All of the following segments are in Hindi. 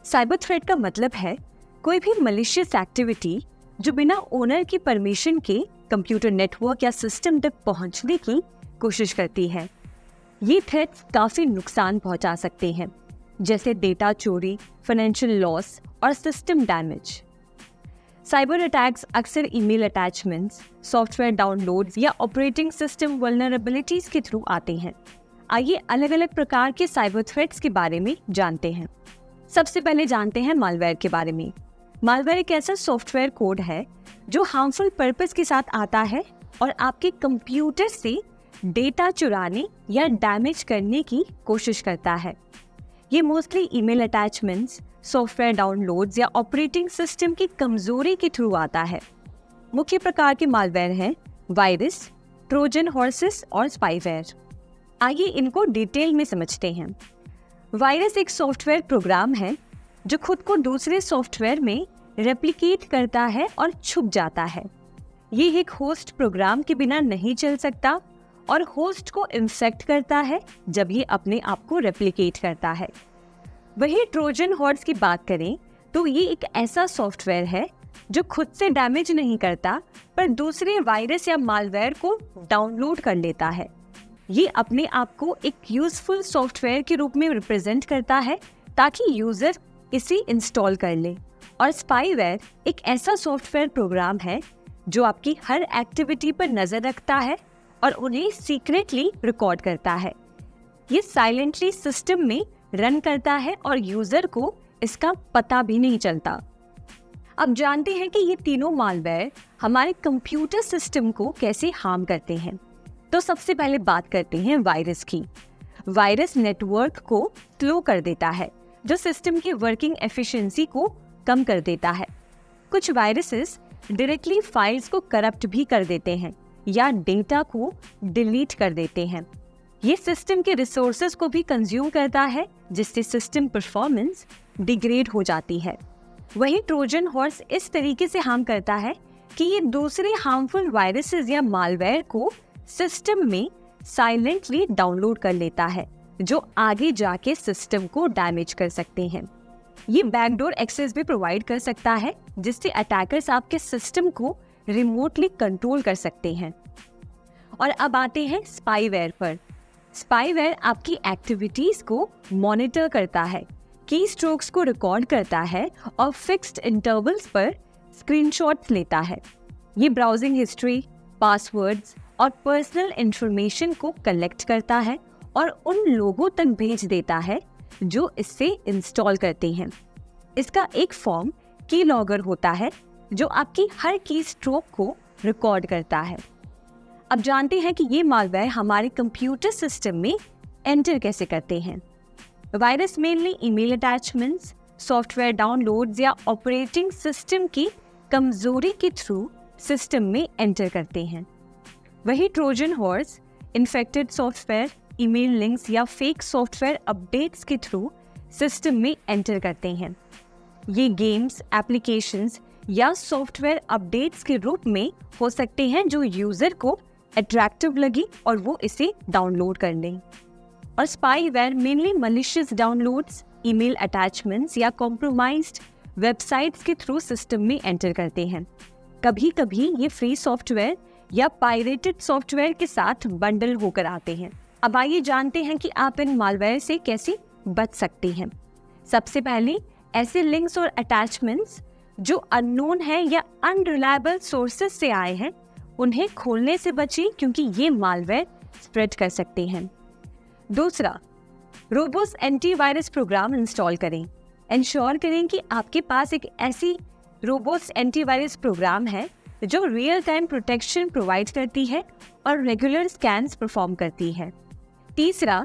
साइबर थ्रेट का मतलब है कोई भी मलिशियस एक्टिविटी जो बिना ओनर की परमिशन के कंप्यूटर नेटवर्क या सिस्टम तक पहुंचने की कोशिश करती है। ये थ्रेट्स काफी नुकसान पहुंचा सकते हैं, जैसे डेटा चोरी, फाइनेंशियल लॉस और सिस्टम डैमेज। साइबर अटैक्स अक्सर ईमेल अटैचमेंट्स, सॉफ्टवेयर डाउनलोड्स या ऑपरेटिंग सिस्टम वल्नरेबिलिटीज के थ्रू आते हैं। आइए अलग अलग प्रकार के साइबर थ्रेट्स के बारे में जानते हैं। सबसे पहले जानते हैं मालवेयर के बारे में। मालवेयर एक ऐसा सॉफ्टवेयर कोड है जो हार्मफुल पर्पस के साथ आता है और आपके कंप्यूटर से डेटा चुराने या डैमेज करने की कोशिश करता है। ये mostly email attachments, software downloads या ऑपरेटिंग सिस्टम की कमजोरी के थ्रू आता है। मुख्य प्रकार के मालवेयर हैं वायरस, ट्रोजन हॉर्सेस और स्पाईवेयर। आइए इनको डिटेल में समझते हैं। वायरस एक सॉफ्टवेयर प्रोग्राम है जो खुद को दूसरे सॉफ्टवेयर में रेप्लिकेट करता है और छुप जाता है। ये एक होस्ट प्रोग्राम के बिना नहीं चल सकता और होस्ट को इन्फेक्ट करता है जब ये अपने आप को रेप्लिकेट करता है। वही ट्रोजन हॉर्स की बात करें तो ये एक ऐसा सॉफ्टवेयर है जो खुद से डैमेज नहीं करता पर दूसरे वायरस या मालवेयर को डाउनलोड कर लेता है। ये अपने आप को एक यूजफुल सॉफ्टवेयर के रूप में रिप्रेजेंट करता है ताकि यूजर इसे इंस्टॉल कर ले। और स्पाईवेयर एक ऐसा सॉफ्टवेयर प्रोग्राम है जो आपकी हर एक्टिविटी पर नजर रखता है और उन्हें सीक्रेटली रिकॉर्ड करता है। ये साइलेंटली सिस्टम में रन करता है और यूजर को इसका पता भी नहीं चलता। अब जानते हैं कि ये तीनों मालवेयर हमारे कंप्यूटर सिस्टम को कैसे हार्म करते हैं। तो सबसे पहले बात करते हैं वायरस की। वायरस नेटवर्क को स्लो कर देता है, जो सिस्टम की वर्किंग एफिशिएंसी को कम कर देता है। कुछ वायरसेस डायरेक्टली फाइल्स को करप्ट भी कर देते हैं या डेटा को डिलीट कर देते हैं। ये सिस्टम के रिसोर्सेज को भी कंज्यूम करता है, जिससे सिस्टम परफॉर्मेंस डिग्रेड हो जाती है। वही ट्रोजन हॉर्स इस तरीके से हार्म करता है कि ये दूसरे हार्मफुल वायरसेस या मालवेयर को सिस्टम में साइलेंटली डाउनलोड कर लेता है, जो आगे जाके सिस्टम को डैमेज कर सकते हैं। ये बैकडोर एक्सेस भी प्रोवाइड कर सकता है, जिससे अटैकर्स आपके सिस्टम को रिमोटली कंट्रोल कर सकते हैं। और अब आते हैं स्पाईवेयर पर। स्पाईवेयर आपकी एक्टिविटीज को मॉनिटर करता है, की स्ट्रोक्स को रिकॉर्ड करता है और फिक्स्ड इंटरवल्स पर स्क्रीनशॉट्स लेता है। ये ब्राउजिंग हिस्ट्री, पासवर्ड्स और पर्सनल इंफॉर्मेशन को कलेक्ट करता है और उन लोगों तक भेज देता है जो इससे इंस्टॉल करते हैं। इसका एक फॉर्म की लॉगर होता है जो आपकी हर की स्ट्रोक को रिकॉर्ड करता है। अब जानते हैं कि ये मालवेयर हमारे कंप्यूटर सिस्टम में एंटर कैसे करते हैं। Virus mainly email attachments, software downloads या ऑपरेटिंग सिस्टम की कमजोरी के थ्रू सिस्टम में एंटर करते हैं। वही Trojan horse infected software, email links या फेक सॉफ्टवेयर अपडेट्स के थ्रू सिस्टम में एंटर करते हैं। ये गेम्स, एप्लीकेशंस या सॉफ्टवेयर अपडेट्स के रूप में हो सकते हैं जो यूजर को अट्रैक्टिव लगे और वो इसे डाउनलोड कर लें। और spyware mainly malicious downloads, email attachments या कॉम्प्रोमाइज्ड वेबसाइट्स के थ्रू सिस्टम में एंटर करते हैं। कभी कभी ये फ्री सॉफ्टवेयर या पायरेटेड सॉफ्टवेयर के साथ बंडल होकर आते हैं। अब आइए जानते हैं कि आप इन मालवेयर से कैसे बच सकते हैं। सबसे पहले ऐसे लिंक्स और अटैचमेंट्स जो अननोन है या अनरिलायबल सोर्सेज से आए हैं, उन्हें खोलने से बचें क्योंकि ये मालवेयर स्प्रेड कर सकते हैं। दूसरा, रोबोस एंटीवायरस प्रोग्राम इंस्टॉल करें। इंश्योर करें कि आपके पास एक ऐसी रोबोस एंटीवायरस प्रोग्राम है जो रियल टाइम प्रोटेक्शन प्रोवाइड करती है और रेगुलर स्कैन्स परफॉर्म करती है। तीसरा,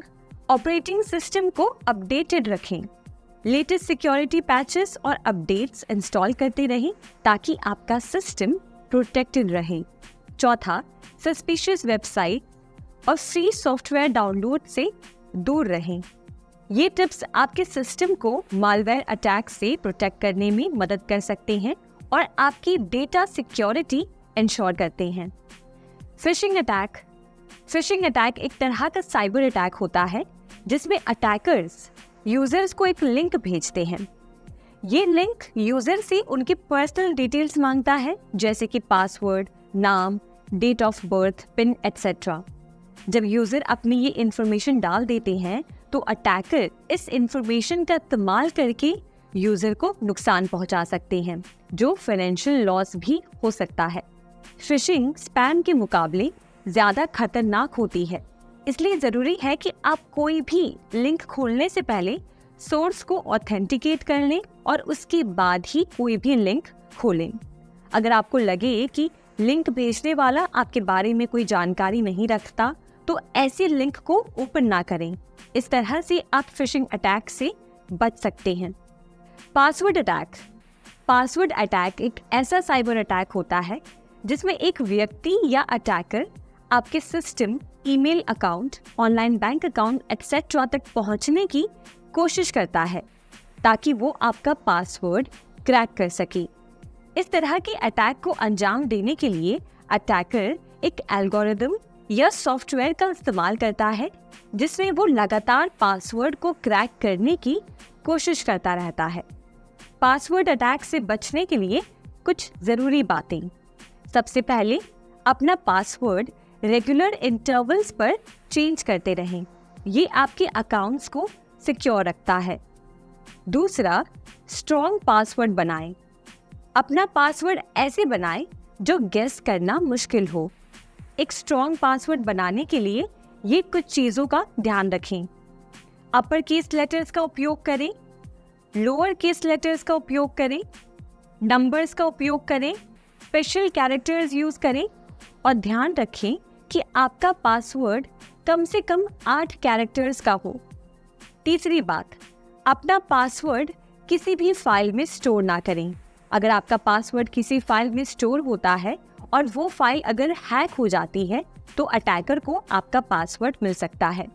ऑपरेटिंग सिस्टम को अपडेटेड रखें। लेटेस्ट सिक्योरिटी पैचेस और अपडेट्स इंस्टॉल करते रहें ताकि आपका सिस्टम प्रोटेक्टेड रहे। चौथा, सस्पिशियस वेबसाइट और फ्री सॉफ्टवेयर डाउनलोड से दूर रहें। ये टिप्स आपके सिस्टम को मालवेयर अटैक से प्रोटेक्ट करने में मदद कर सकते हैं और आपकी डेटा सिक्योरिटी इंश्योर करते हैं। फिशिंग अटैक एक तरह का साइबर अटैक होता है जिसमें अटैकर्स यूजर्स को एक लिंक भेजते हैं। ये लिंक यूजर से उनकी पर्सनल डिटेल्स मांगता है, जैसे कि पासवर्ड, नाम, date of birth, pin etcetera. जब यूजर अपनी ये इंफॉर्मेशन डाल देते हैं तो अटैकर इस इंफॉर्मेशन का इस्तेमाल करके यूजर को नुकसान पहुंचा सकते हैं, जो फाइनेंशियल लॉस भी हो सकता है। फिशिंग स्पैम के मुकाबले ज्यादा खतरनाक होती है, इसलिए जरूरी है कि आप कोई भी लिंक खोलने से पहले सोर्स को ऑथेंटिकेट कर लें और उसके बाद ही कोई भी लिंक खोलें। अगर आपको लगे कि लिंक भेजने वाला आपके बारे में कोई जानकारी नहीं रखता, तो ऐसे लिंक को ओपन ना करें। इस तरह से आप फिशिंग अटैक से बच सकते हैं। Password attack. पासवर्ड अटैक एक ऐसा साइबर अटैक होता है जिसमें एक व्यक्ति या अटैकर आपके system, email account, online bank account etcetera तक पहुंचने की कोशिश करता है ताकि वो आपका पासवर्ड क्रैक कर सके। इस तरह के अटैक को अंजाम देने के लिए अटैकर एक एल्गोरिदम या सॉफ्टवेयर का इस्तेमाल करता है जिसमें वो लगातार पासवर्ड को क्रैक करने की कोशिश करता रहता है। पासवर्ड अटैक से बचने के लिए कुछ ज़रूरी बातें। सबसे पहले अपना पासवर्ड रेगुलर इंटरवल्स पर चेंज करते रहें। ये आपके अकाउंट्स को सिक्योर रखता है। दूसरा, स्ट्रॉन्ग पासवर्ड बनाएं। अपना पासवर्ड ऐसे बनाएं जो गेस करना मुश्किल हो। एक स्ट्रॉन्ग पासवर्ड बनाने के लिए ये कुछ चीज़ों का ध्यान रखें। अपर केस लेटर्स का उपयोग करें, लोअर केस लेटर्स का उपयोग करें, नंबर्स का उपयोग करें, स्पेशल कैरेक्टर्स यूज़ करें और ध्यान रखें कि आपका पासवर्ड कम से कम 8 कैरेक्टर्स का हो। तीसरी बात, अपना पासवर्ड किसी भी फाइल में स्टोर ना करें। अगर आपका पासवर्ड किसी फाइल में स्टोर होता है और वो फाइल अगर हैक हो जाती है तो अटैकर को आपका पासवर्ड मिल सकता है।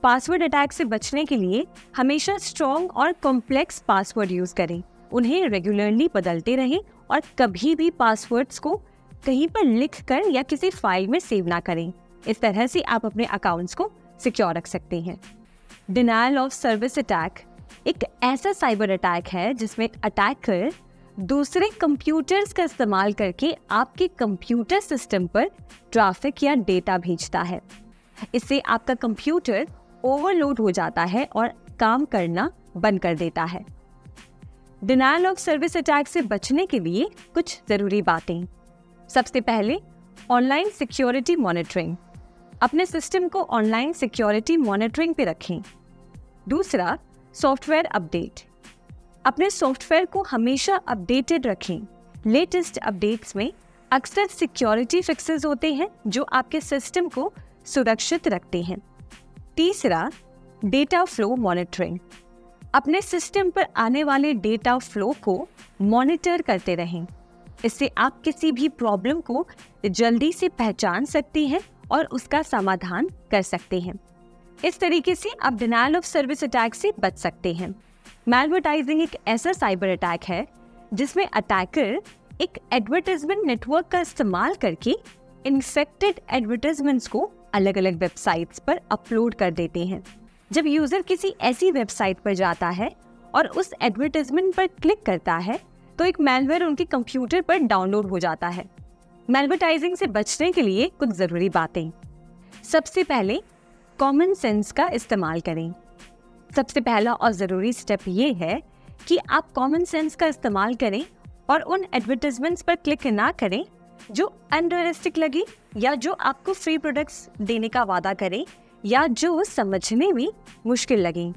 पासवर्ड अटैक से बचने के लिए हमेशा स्ट्रॉन्ग और कॉम्प्लेक्स पासवर्ड यूज़ करें। उन्हें रेगुलरली बदलते रहें और कभी भी पासवर्ड्स को कहीं पर लिख कर या किसी फाइल में सेव ना करें। इस तरह से आप अपने अकाउंट्स को सिक्योर रख सकते हैं। डिनायल ऑफ सर्विस अटैक एक ऐसा साइबर अटैक है जिसमें अटैकर दूसरे कंप्यूटर्स का इस्तेमाल करके आपके कंप्यूटर सिस्टम पर ट्रैफिक या डेटा भेजता है। इससे आपका कंप्यूटर ओवरलोड हो जाता है और काम करना बंद कर देता है। डिनायल ऑफ सर्विस अटैक से बचने के लिए कुछ ज़रूरी बातें। सबसे पहले, ऑनलाइन सिक्योरिटी मॉनिटरिंग। अपने सिस्टम को ऑनलाइन सिक्योरिटी मॉनिटरिंग पे रखें। दूसरा, सॉफ्टवेयर अपडेट। अपने सॉफ्टवेयर को हमेशा अपडेटेड रखें। लेटेस्ट अपडेट्स में अक्सर सिक्योरिटी फिक्सेस होते हैं जो आपके सिस्टम को सुरक्षित रखते हैं। तीसरा, डेटा फ्लो मॉनिटरिंग। अपने सिस्टम पर आने वाले डेटा फ्लो को मॉनिटर करते रहें। इससे आप किसी भी प्रॉब्लम को जल्दी से पहचान सकते हैं और उसका समाधान कर सकते हैं। इस तरीके से आप डिनायल ऑफ सर्विस अटैक से बच सकते हैं। मैलवर्टाइजिंग एक ऐसा साइबर अटैक है जिसमें अटैकर एक एडवर्टाइजमेंट नेटवर्क का इस्तेमाल करके इन्फेक्टेड एडवर्टाइजमेंट्स को अलग अलग वेबसाइट्स पर अपलोड कर देते हैं। जब यूजर किसी ऐसी वेबसाइट पर जाता है और उस एडवर्टाइजमेंट पर क्लिक करता है तो एक मैलवेयर उनके कंप्यूटर पर डाउनलोड हो जाता है। मैलवर्टाइजिंग से बचने के लिए कुछ ज़रूरी बातें। सबसे पहले, कॉमन सेंस का इस्तेमाल करें। सबसे पहला और ज़रूरी स्टेप ये है कि आप कॉमन सेंस का इस्तेमाल करें और उन एडवर्टाइजमेंट्स पर क्लिक ना करें जो अनरियलिस्टिक लगे या जो आपको फ्री प्रोडक्ट्स देने का वादा करें या जो समझने में मुश्किल लगे।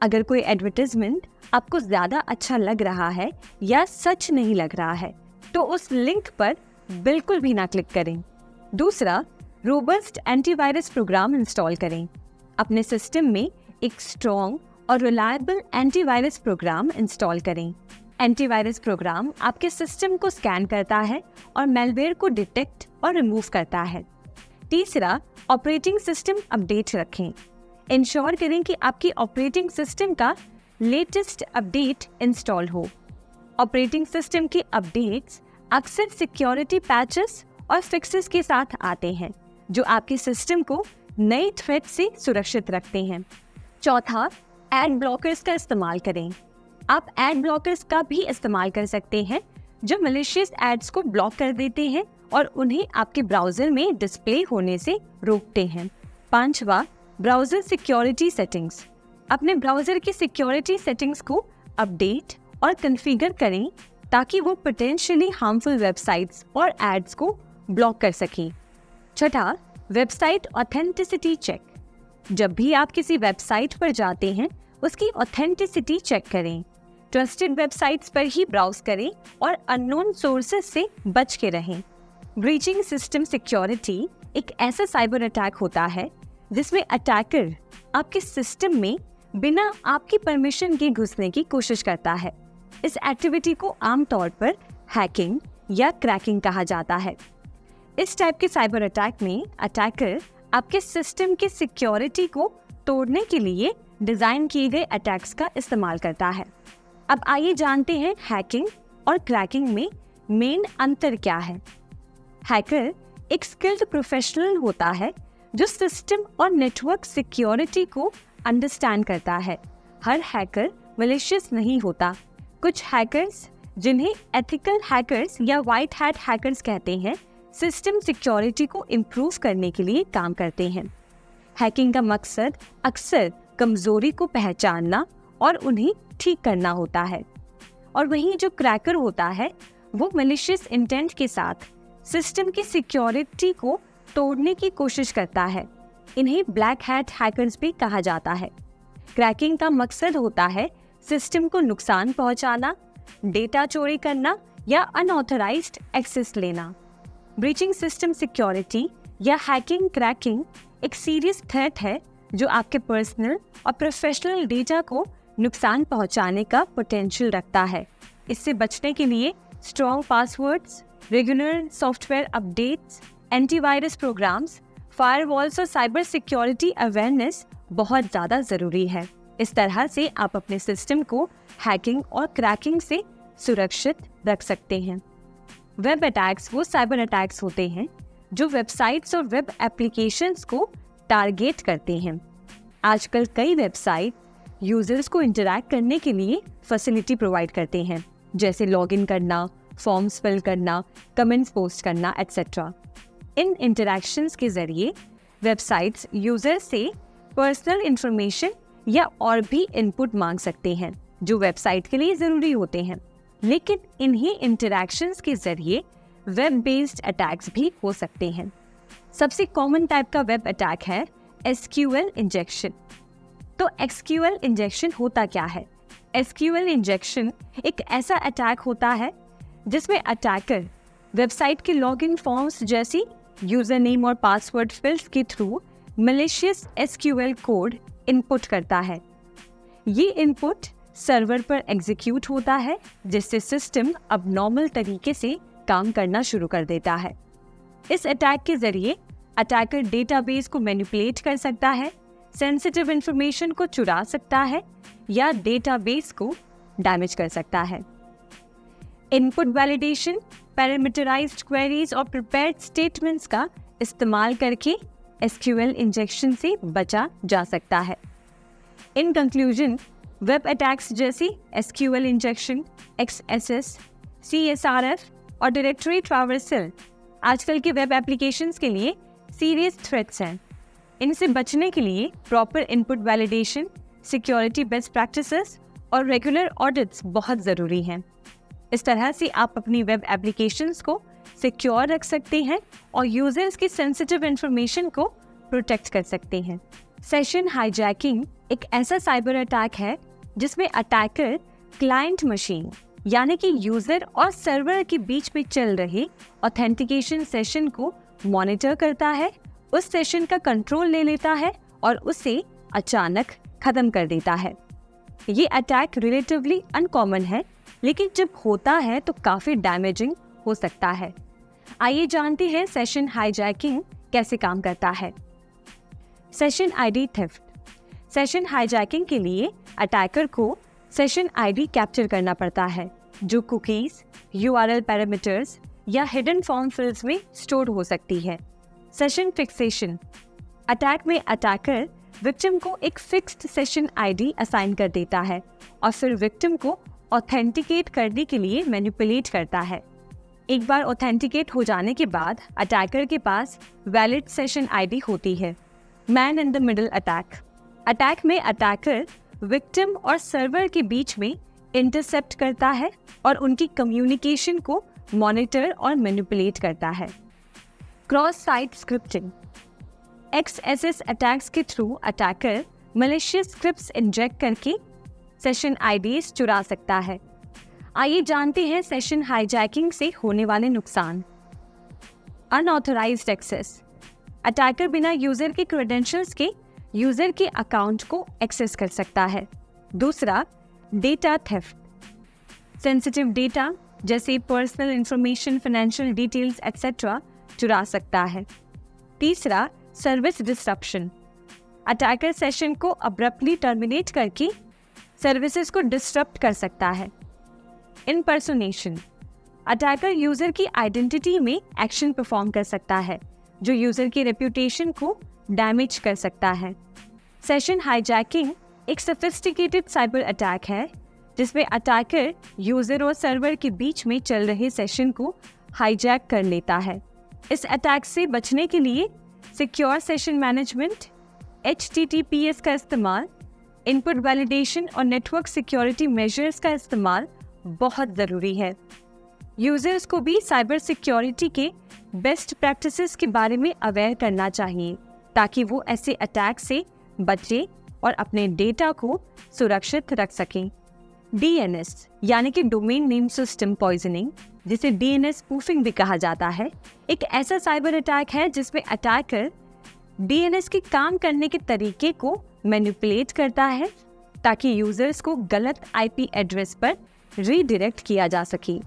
अगर कोई एडवर्टाइजमेंट आपको ज़्यादा अच्छा लग रहा है या सच नहीं लग रहा है तो उस लिंक पर बिल्कुल भी ना क्लिक करें। दूसरा, रोबस्ट एंटीवायरस प्रोग्राम इंस्टॉल करें। अपने सिस्टम में एक स्ट्रॉन्ग और रिलायबल एंटीवायरस प्रोग्राम इंस्टॉल करें। एंटीवायरस प्रोग्राम आपके सिस्टम को स्कैन करता है और मैलवेयर को डिटेक्ट और रिमूव करता है। तीसरा, ऑपरेटिंग सिस्टम अपडेट रखें। इंश्योर करें कि आपकी ऑपरेटिंग सिस्टम का लेटेस्ट अपडेट इंस्टॉल हो। ऑपरेटिंग सिस्टम के अपडेट्स अक्सर सिक्योरिटी पैचेस और फिक्सेस के साथ आते हैं जो आपके सिस्टम को नए थ्रेट से सुरक्षित रखते हैं। चौथा, एड ब्लॉकर्स का इस्तेमाल करें। आप एड ब्लॉकर्स का भी इस्तेमाल कर सकते हैं जो मैलिशियस एड्स को ब्लॉक कर देते हैं और उन्हें आपके ब्राउजर में डिस्प्ले होने से रोकते हैं। 5वां, ब्राउजर सिक्योरिटी सेटिंग्स। अपने ब्राउजर की सिक्योरिटी सेटिंग्स को अपडेट और कॉन्फ़िगर करें ताकि वो पोटेंशियली हार्मफुल वेबसाइट्स और एड्स को ब्लॉक कर सकें। 6, वेबसाइट ऑथेंटिसिटी चेक। जब भी आप किसी वेबसाइट पर जाते हैं उसकी ऑथेंटिसिटी चेक करें। ट्रस्टेड वेबसाइट्स पर ही ब्राउज करें और अननोन सोर्सेज से बच के रहें। ब्रीचिंग सिस्टम सिक्योरिटी एक ऐसा साइबर अटैक होता है जिसमें अटैकर आपके सिस्टम में बिना आपकी परमिशन के घुसने की कोशिश करता है। इस एक्टिविटी को आमतौर पर हैकिंग या क्रैकिंग कहा जाता है। इस टाइप के साइबर अटैक में अटैकर आपके सिस्टम की सिक्योरिटी को तोड़ने के लिए डिजाइन किए गए अटैक्स का इस्तेमाल करता है। अब आइए जानते हैं हैकिंग और क्रैकिंग में मेन अंतर क्या है। हैकर एक स्किल्ड प्रोफेशनल होता है जो सिस्टम और नेटवर्क सिक्योरिटी को अंडरस्टैंड करता है। हर हैकर मैलिशियस नहीं होता। कुछ हैकर्स, जिन्हें एथिकल हैकर्स या वाइट हैट हैकर्स कहते हैं, सिस्टम सिक्योरिटी को इम्प्रूव करने के लिए काम करते हैं। हैकिंग का मकसद अक्सर कमजोरी को पहचानना और उन्हें ठीक करना होता है। और वहीं जो क्रैकर होता है वो मैलिशियस इंटेंट के साथ सिस्टम की सिक्योरिटी को तोड़ने की कोशिश करता है। इन्हें ब्लैक हैट हैकर्स भी कहा जाता है। क्रैकिंग का मकसद होता है सिस्टम को नुकसान पहुंचाना, डेटा चोरी करना या अनऑथराइज्ड एक्सेस लेना। ब्रीचिंग सिस्टम सिक्योरिटी या हैकिंग क्रैकिंग एक सीरियस थ्रेट है जो आपके पर्सनल और प्रोफेशनल डेटा को नुकसान पहुंचाने का पोटेंशियल रखता है। इससे बचने के लिए strong passwords, regular software updates, antivirus programs, firewalls और साइबर सिक्योरिटी अवेयरनेस बहुत ज़्यादा ज़रूरी है। इस तरह से आप अपने सिस्टम को हैकिंग और क्रैकिंग से सुरक्षित रख सकते हैं। वेब अटैक्स वो साइबर अटैक्स होते हैं जो वेबसाइट्स और वेब एप्लीकेशंस को टारगेट करते हैं। आजकल कई वेबसाइट यूजर्स को इंटरैक्ट करने के लिए फैसिलिटी प्रोवाइड करते हैं, जैसे लॉगिन करना, फॉर्म्स फिल करना, कमेंट्स पोस्ट करना एटसेट्रा। इन इंटरैक्शंस के जरिए वेबसाइट्स यूजर से पर्सनल इंफॉर्मेशन या और भी इनपुट मांग सकते हैं जो वेबसाइट के लिए ज़रूरी होते हैं। लेकिन इन्हीं इंटरैक्शंस के जरिए वेब बेस्ड अटैक्स भी हो सकते हैं। सबसे कॉमन टाइप का वेब अटैक है एसक्यूएल इंजेक्शन। तो एसक्यूएल इंजेक्शन होता क्या है? एसक्यूएल इंजेक्शन एक ऐसा अटैक होता है जिसमें अटैकर वेबसाइट के लॉगिन फॉर्म्स जैसी यूजर नेम और पासवर्ड फील्ड्स के through malicious SQL code input करता है। ये इनपुट सर्वर पर एग्जीक्यूट होता है जिससे सिस्टम अब नॉर्मल तरीके से काम करना शुरू कर देता है। इस अटैक के जरिए अटैकर डेटाबेस को मैनिपुलेट कर सकता है, सेंसिटिव इंफॉर्मेशन को चुरा सकता है या डेटाबेस को डैमेज कर सकता है। इनपुट वैलिडेशन, पैरामीटराइज्ड क्वेरीज और प्रिपेयर्ड स्टेटमेंट्स का इस्तेमाल करके एसक्यूएल इंजेक्शन से बचा जा सकता है। इन कंक्लूजन, वेब अटैक्स जैसे एसक्यूएल इंजेक्शन, एक्सएसएस, सीएसआरएफ और डायरेक्टरी ट्रैवर्सल आजकल के वेब एप्लीकेशंस के लिए सीरियस थ्रेट्स हैं। इनसे बचने के लिए proper input validation, security best practices और रेगुलर ऑडिट्स बहुत ज़रूरी हैं। इस तरह से आप अपनी वेब एप्लीकेशंस को सिक्योर रख सकते हैं और यूजर्स की सेंसिटिव इंफॉर्मेशन को प्रोटेक्ट कर सकते हैं। सेशन हाईजैकिंग एक ऐसा साइबर अटैक है जिसमें अटैकर क्लाइंट मशीन यानी कि यूजर और सर्वर के बीच में चल रहे ऑथेंटिकेशन सेशन को मॉनिटर करता है, उस सेशन का कंट्रोल ले लेता है और उसे अचानक खत्म कर देता है। ये अटैक रिलेटिवली अनकॉमन है, लेकिन जब होता है तो काफ़ी डैमेजिंग हो सकता है। आइए जानते हैं सेशन हाईजैकिंग कैसे काम करता है। Session ID theft. Session hijacking के लिए अटैकर को सेशन आईडी कैप्चर करना पड़ता है जो कुकीज, यूआरएल पैरामीटर्स या हिडन फॉर्म फील्ड्स में स्टोर हो सकती है। Session fixation. अटैक में अटैकर विक्टिम को एक फिक्स्ड सेशन आईडी असाइन कर देता है और फिर विक्टिम को ऑथेंटिकेट करने के लिए मैनिपुलेट करता है। एक बार ऑथेंटिकेट हो जाने के बाद अटैकर के पास वैलिड सेशन आईडी होती है। Man in the middle attack में अटैकर विक्टिम और सर्वर के बीच में इंटरसेप्ट करता है और उनकी कम्युनिकेशन को मॉनिटर और मैनिपुलेट करता है। Cross site scripting. XSS attacks के through attacker malicious scripts inject करके सेशन आईडीज चुरा सकता है। आइए जानते हैं सेशन हाईजैकिंग से होने वाले नुकसान। Unauthorised access. अटैकर बिना यूजर के क्रेडेंशियल्स के यूजर के अकाउंट को एक्सेस कर सकता है। दूसरा, डेटा थेफ्ट। सेंसिटिव डेटा जैसे personal information, financial details etcetera चुरा सकता है। तीसरा, सर्विस डिसरप्शन। अटैकर सेशन को अब्रप्टली टर्मिनेट करके सर्विसेज को डिसरप्ट कर सकता है। इम्पर्सोनेशन। अटैकर यूजर की आइडेंटिटी में एक्शन परफॉर्म कर सकता है जो यूजर की रेप्यूटेशन को डैमेज कर सकता है। सेशन हाईजैकिंग एक सोफिस्टिकेटेड साइबर अटैक है जिसमें अटैकर यूजर और सर्वर के बीच में चल रहे सेशन को हाईजैक कर लेता है। इस अटैक से बचने के लिए सिक्योर सेशन मैनेजमेंट, HTTPS का इस्तेमाल, इनपुट वैलिडेशन और नेटवर्क सिक्योरिटी मेजर्स का इस्तेमाल बहुत ज़रूरी है। यूजर्स को भी साइबर सिक्योरिटी के बेस्ट प्रैक्टिसेस के बारे में अवेयर करना चाहिए ताकि वो ऐसे अटैक से बचे और अपने डेटा को सुरक्षित रख सकें। DNS यानी कि डोमेन नेम सिस्टम पॉइजनिंग, जिसे DNS स्पूफिंग भी कहा जाता है, एक ऐसा साइबर अटैक है जिसमें अटैकर DNS के काम करने के तरीके को मैनिपुलेट करता है ताकि यूजर्स को गलत IP एड्रेस पर रीडायरेक्ट किया जा सके।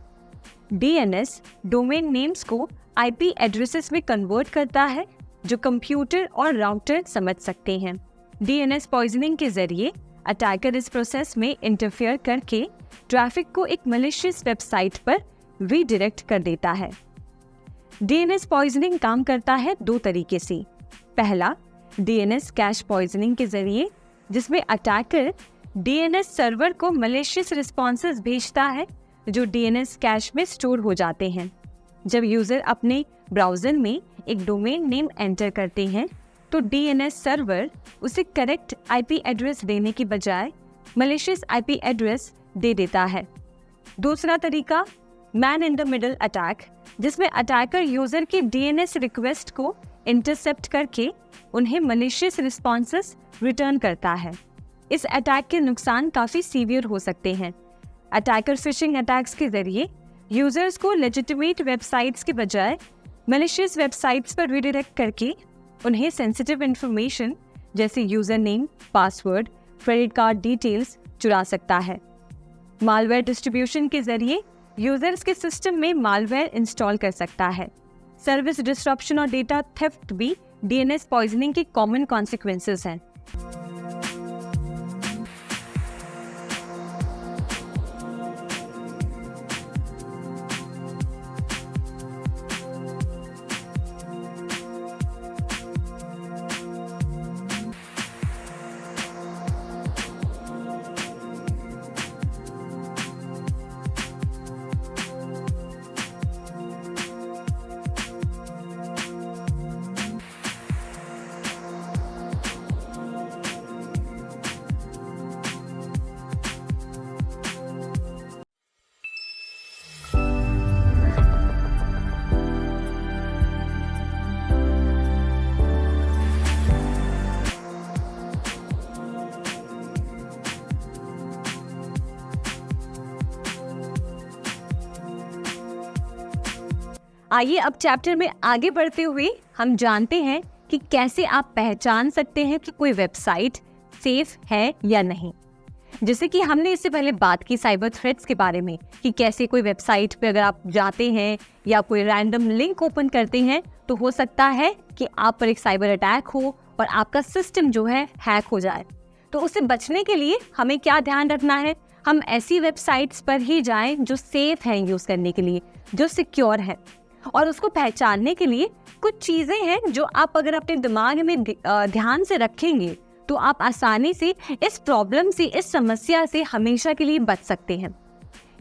DNS डोमेन नेम्स को IP एड्रेसेस में कन्वर्ट करता है जो कंप्यूटर और राउटर समझ सकते हैं। DNS पॉइजनिंग के जरिए अटैकर इस प्रोसेस में इंटरफेयर करके ट्रैफिक को एक मैलिशियस वेबसाइट पर रीडायरेक्ट कर देता है। DNS पॉइजनिंग काम करता है दो तरीके से। पहला, DNS कैश पॉइजनिंग के जरिए, जिसमें अटैकर DNS सर्वर को मैलिशियस रिस्पॉन्सेस भेजता है जो DNS कैश में स्टोर हो जाते हैं। जब यूजर अपने ब्राउज़र में एक डोमेन नेम एंटर करते हैं तो DNS सर्वर उसे करेक्ट IP एड्रेस देने की बजाय मैलिशियस IP एड्रेस दे देता है। दूसरा तरीका, man in the middle attack, जिसमें अटैकर यूजर के DNS रिक्वेस्ट को इंटरसेप्ट करके उन्हें मैलिशियस रिस्पॉन्सेस रिटर्न करता है। इस अटैक के नुकसान काफ़ी सीवियर हो सकते हैं। अटैकर फिशिंग अटैक्स के जरिए यूजर्स को लेजिटिमेट वेबसाइट्स के बजाय मैलिशियस वेबसाइट्स पर रीडायरेक्ट करके उन्हें सेंसिटिव इंफॉर्मेशन जैसे user name, password, credit card details चुरा सकता है। मालवेयर डिस्ट्रीब्यूशन के जरिए यूजर्स के सिस्टम में मालवेयर इंस्टॉल कर सकता है। सर्विस डिसरप्शन और डेटा थेफ्ट भी DNS पॉइजनिंग के कॉमन कॉन्सिक्वेंसेस हैं। आइए अब चैप्टर में आगे बढ़ते हुए हम जानते हैं कि कैसे आप पहचान सकते हैं कि कोई वेबसाइट सेफ है या नहीं। जैसे कि हमने इससे पहले बात की साइबर थ्रेट्स के बारे में कि कैसे कोई वेबसाइट पे अगर आप जाते हैं या कोई रैंडम लिंक ओपन करते हैं तो हो सकता है कि आप पर एक साइबर अटैक हो और आपका सिस्टम जो है हैक हो जाए। तो उससे बचने के लिए हमें क्या ध्यान रखना है? हम ऐसी वेबसाइट्स पर ही जाएं जो सेफ हैं यूज़ करने के लिए, जो सिक्योर है। और उसको पहचानने के लिए कुछ चीज़ें हैं जो आप अगर अपने दिमाग में ध्यान से रखेंगे तो आप आसानी से इस प्रॉब्लम से, इस समस्या से हमेशा के लिए बच सकते हैं।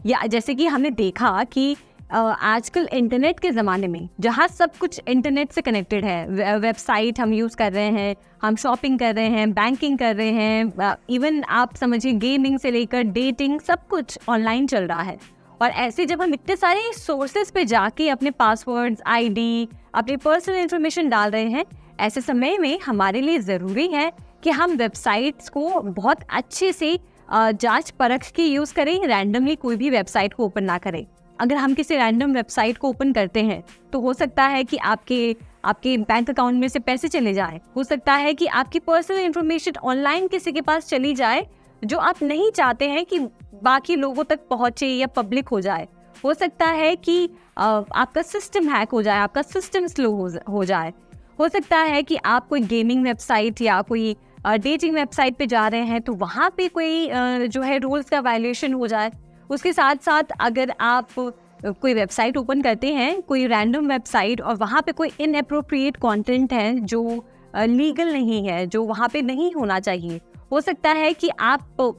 या जैसे कि हमने देखा कि आजकल इंटरनेट के ज़माने में जहाँ सब कुछ इंटरनेट से कनेक्टेड है, वेबसाइट हम यूज़ कर रहे हैं, हम शॉपिंग कर रहे हैं, बैंकिंग कर रहे हैं, इवन आप समझिए गेमिंग से लेकर डेटिंग सब कुछ ऑनलाइन चल रहा है। और ऐसे जब हम इतने सारे सोर्सेज पे जाके अपने पासवर्ड्स, आईडी, अपनी पर्सनल इन्फॉर्मेशन डाल रहे हैं, ऐसे समय में हमारे लिए ज़रूरी है कि हम वेबसाइट्स को बहुत अच्छे से जांच परख के यूज़ करें, रैंडमली कोई भी वेबसाइट को ओपन ना करें। अगर हम किसी रैंडम वेबसाइट को ओपन करते हैं तो हो सकता है कि आपके बैंक अकाउंट में से पैसे चले जाएं, हो सकता है कि आपकी पर्सनल इन्फॉर्मेशन ऑनलाइन किसी के पास चली जाए जो आप नहीं चाहते हैं कि बाकी लोगों तक पहुंचे या पब्लिक हो जाए। हो सकता है कि आपका सिस्टम हैक हो जाए, आपका सिस्टम स्लो हो जाए। हो सकता है कि आप कोई गेमिंग वेबसाइट या कोई डेटिंग वेबसाइट पे जा रहे हैं तो वहाँ पे कोई जो है रूल्स का वायलेशन हो जाए। उसके साथ साथ अगर आप कोई वेबसाइट ओपन करते हैं, कोई रैंडम वेबसाइट, और वहाँ पे कोई इनएप्रोप्रिएट कंटेंट है जो लीगल नहीं है, जो वहाँ पे नहीं होना चाहिए, हो सकता है कि आपको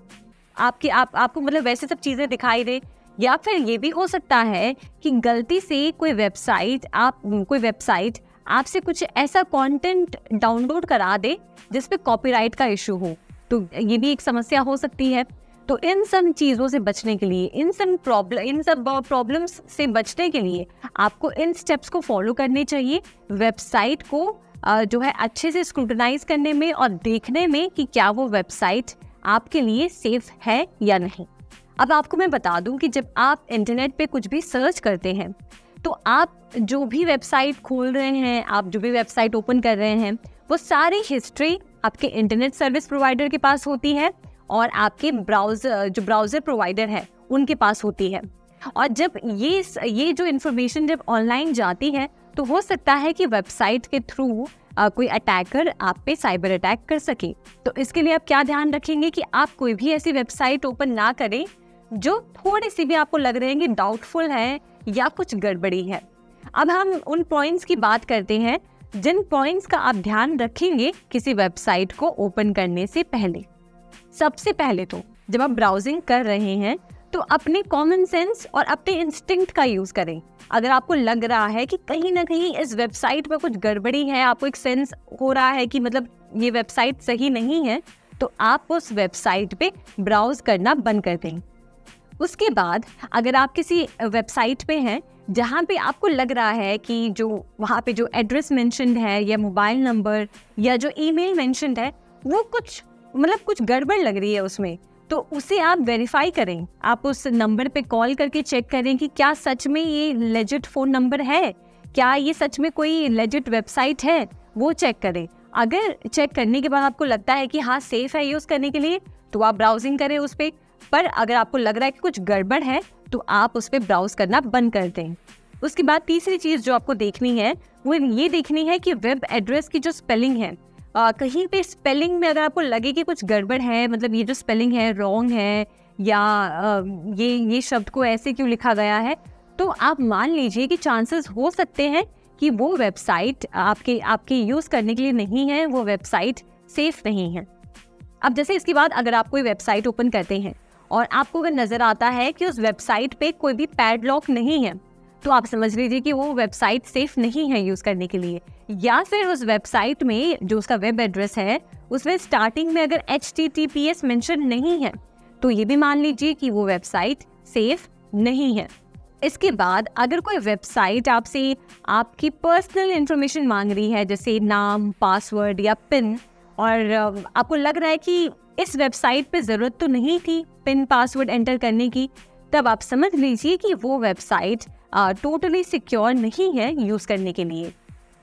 मतलब वैसे सब चीज़ें दिखाई दे। या फिर ये भी हो सकता है कि गलती से कोई वेबसाइट आपसे कुछ ऐसा कंटेंट डाउनलोड करा दे जिस पे कॉपीराइट का इशू हो, तो ये भी एक समस्या हो सकती है। तो इन सब चीज़ों से बचने के लिए, इन सब प्रॉब्लम्स से बचने के लिए आपको इन स्टेप्स को फॉलो करने चाहिए। वेबसाइट को जो है अच्छे से स्क्रूटनाइज करने में और देखने में कि क्या वो वेबसाइट आपके लिए सेफ है या नहीं। अब आपको मैं बता दूं कि जब आप इंटरनेट पे कुछ भी सर्च करते हैं तो आप जो भी वेबसाइट खोल रहे हैं, आप जो भी वेबसाइट ओपन कर रहे हैं, वो सारी हिस्ट्री आपके इंटरनेट सर्विस प्रोवाइडर के पास होती है और आपके ब्राउज़र प्रोवाइडर है उनके पास होती है। और जब ये जो इन्फॉर्मेशन जब ऑनलाइन जाती है तो हो सकता है कि वेबसाइट के थ्रू कोई अटैकर आप पे साइबर अटैक कर सके। तो इसके लिए आप क्या ध्यान रखेंगे कि आप कोई भी ऐसी वेबसाइट ओपन ना करें जो थोड़ी सी भी आपको लग रहे हैं कि डाउटफुल है या कुछ गड़बड़ी है। अब हम उन पॉइंट्स की बात करते हैं जिन पॉइंट्स का आप ध्यान रखेंगे किसी वेबसाइट को ओपन करने से पहले। सबसे पहले तो जब आप ब्राउजिंग कर रहे हैं तो अपने कॉमन सेंस और अपने इंस्टिंक्ट का यूज करें। अगर आपको लग रहा है कि कहीं ना कहीं इस वेबसाइट में कुछ गड़बड़ी है, आपको एक सेंस हो रहा है कि मतलब ये वेबसाइट सही नहीं है, तो आप उस वेबसाइट पे ब्राउज करना बंद कर दें। उसके बाद अगर आप किसी वेबसाइट पे हैं जहाँ पे आपको लग रहा है कि जो वहाँ पे जो एड्रेस मेंशन्ड है या मोबाइल नंबर या जो ईमेल मेंशन्ड है वो कुछ गड़बड़ लग रही है उसमें, तो उसे आप वेरीफाई करें। आप उस नंबर पे कॉल करके चेक करें कि क्या सच में ये लेजिट फ़ोन नंबर है, क्या ये सच में कोई लेजिट वेबसाइट है, वो चेक करें। अगर चेक करने के बाद आपको लगता है कि हाँ सेफ़ है यूज़ करने के लिए, तो आप ब्राउजिंग करें उस पर अगर आपको लग रहा है कि कुछ गड़बड़ है तो आप उस पर ब्राउज करना बंद कर दें। उसके बाद तीसरी चीज़ जो आपको देखनी है वो ये देखनी है कि वेब एड्रेस की जो स्पेलिंग है, कहीं पे स्पेलिंग में अगर आपको लगे कि कुछ गड़बड़ है, मतलब ये जो स्पेलिंग है रॉन्ग है या ये शब्द को ऐसे क्यों लिखा गया है, तो आप मान लीजिए कि चांसेस हो सकते हैं कि वो वेबसाइट आपके यूज़ करने के लिए नहीं है, वो वेबसाइट सेफ नहीं है। अब जैसे इसके बाद अगर आप कोई वेबसाइट ओपन करते हैं और आपको अगर नज़र आता है कि उस वेबसाइट पे कोई भी पैडलॉक नहीं है, तो आप समझ लीजिए कि वो वेबसाइट सेफ नहीं है यूज़ करने के लिए। या फिर उस वेबसाइट में जो उसका वेब एड्रेस है उसमें स्टार्टिंग में अगर HTTPS मेंशन नहीं है, तो ये भी मान लीजिए कि वो वेबसाइट सेफ नहीं है। इसके बाद अगर कोई वेबसाइट आपसे आपकी पर्सनल इन्फॉर्मेशन मांग रही है, जैसे नाम, पासवर्ड या पिन, और आपको लग रहा है कि इस वेबसाइट पे ज़रूरत तो नहीं थी पिन पासवर्ड एंटर करने की, तब आप समझ लीजिए कि वो वेबसाइट टोटली सिक्योर नहीं है यूज़ करने के लिए।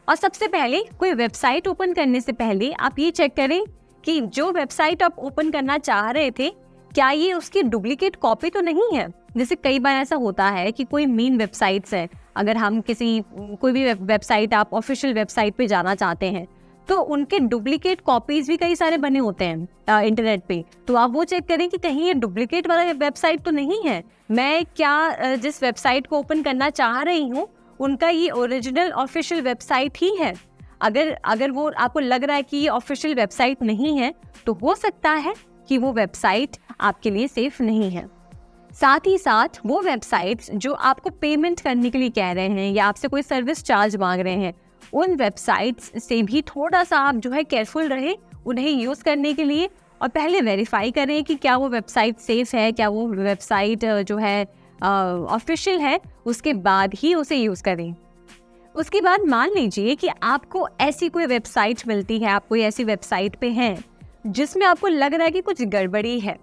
और सबसे पहले कोई वेबसाइट ओपन करने से पहले आप ये चेक करें कि जो वेबसाइट आप ओपन करना चाह रहे थे क्या ये उसकी डुप्लीकेट कॉपी तो नहीं है। जैसे कई बार ऐसा होता है कि कोई मेन वेबसाइट्स हैं, अगर हम कोई भी वेबसाइट आप ऑफिशियल वेबसाइट पे जाना चाहते हैं तो उनके डुप्लीकेट कॉपीज भी कई सारे बने होते हैं इंटरनेट पे, तो आप वो चेक करें कि कहीं ये डुप्लीकेट वाला वेबसाइट तो नहीं है। मैं क्या जिस वेबसाइट को ओपन करना चाह रही हूँ उनका ये ओरिजिनल ऑफिशियल वेबसाइट ही है। अगर अगर वो आपको लग रहा है कि ये ऑफिशियल वेबसाइट नहीं है, तो हो सकता है कि वो वेबसाइट आपके लिए सेफ नहीं है। साथ ही साथ वो वेबसाइट्स जो आपको पेमेंट करने के लिए कह रहे हैं या आपसे कोई सर्विस चार्ज मांग रहे हैं, उन वेबसाइट्स से भी थोड़ा सा आप जो है केयरफुल रहें उन्हें यूज़ करने के लिए, और पहले वेरीफाई करें कि क्या वो वेबसाइट सेफ है, क्या वो वेबसाइट जो है ऑफिशियल है, उसके बाद ही उसे यूज़ करें। उसके बाद मान लीजिए कि आपको ऐसी कोई वेबसाइट मिलती है, आप कोई ऐसी वेबसाइट पे हैं जिसमें आपको लग रहा है कि कुछ गड़बड़ी है,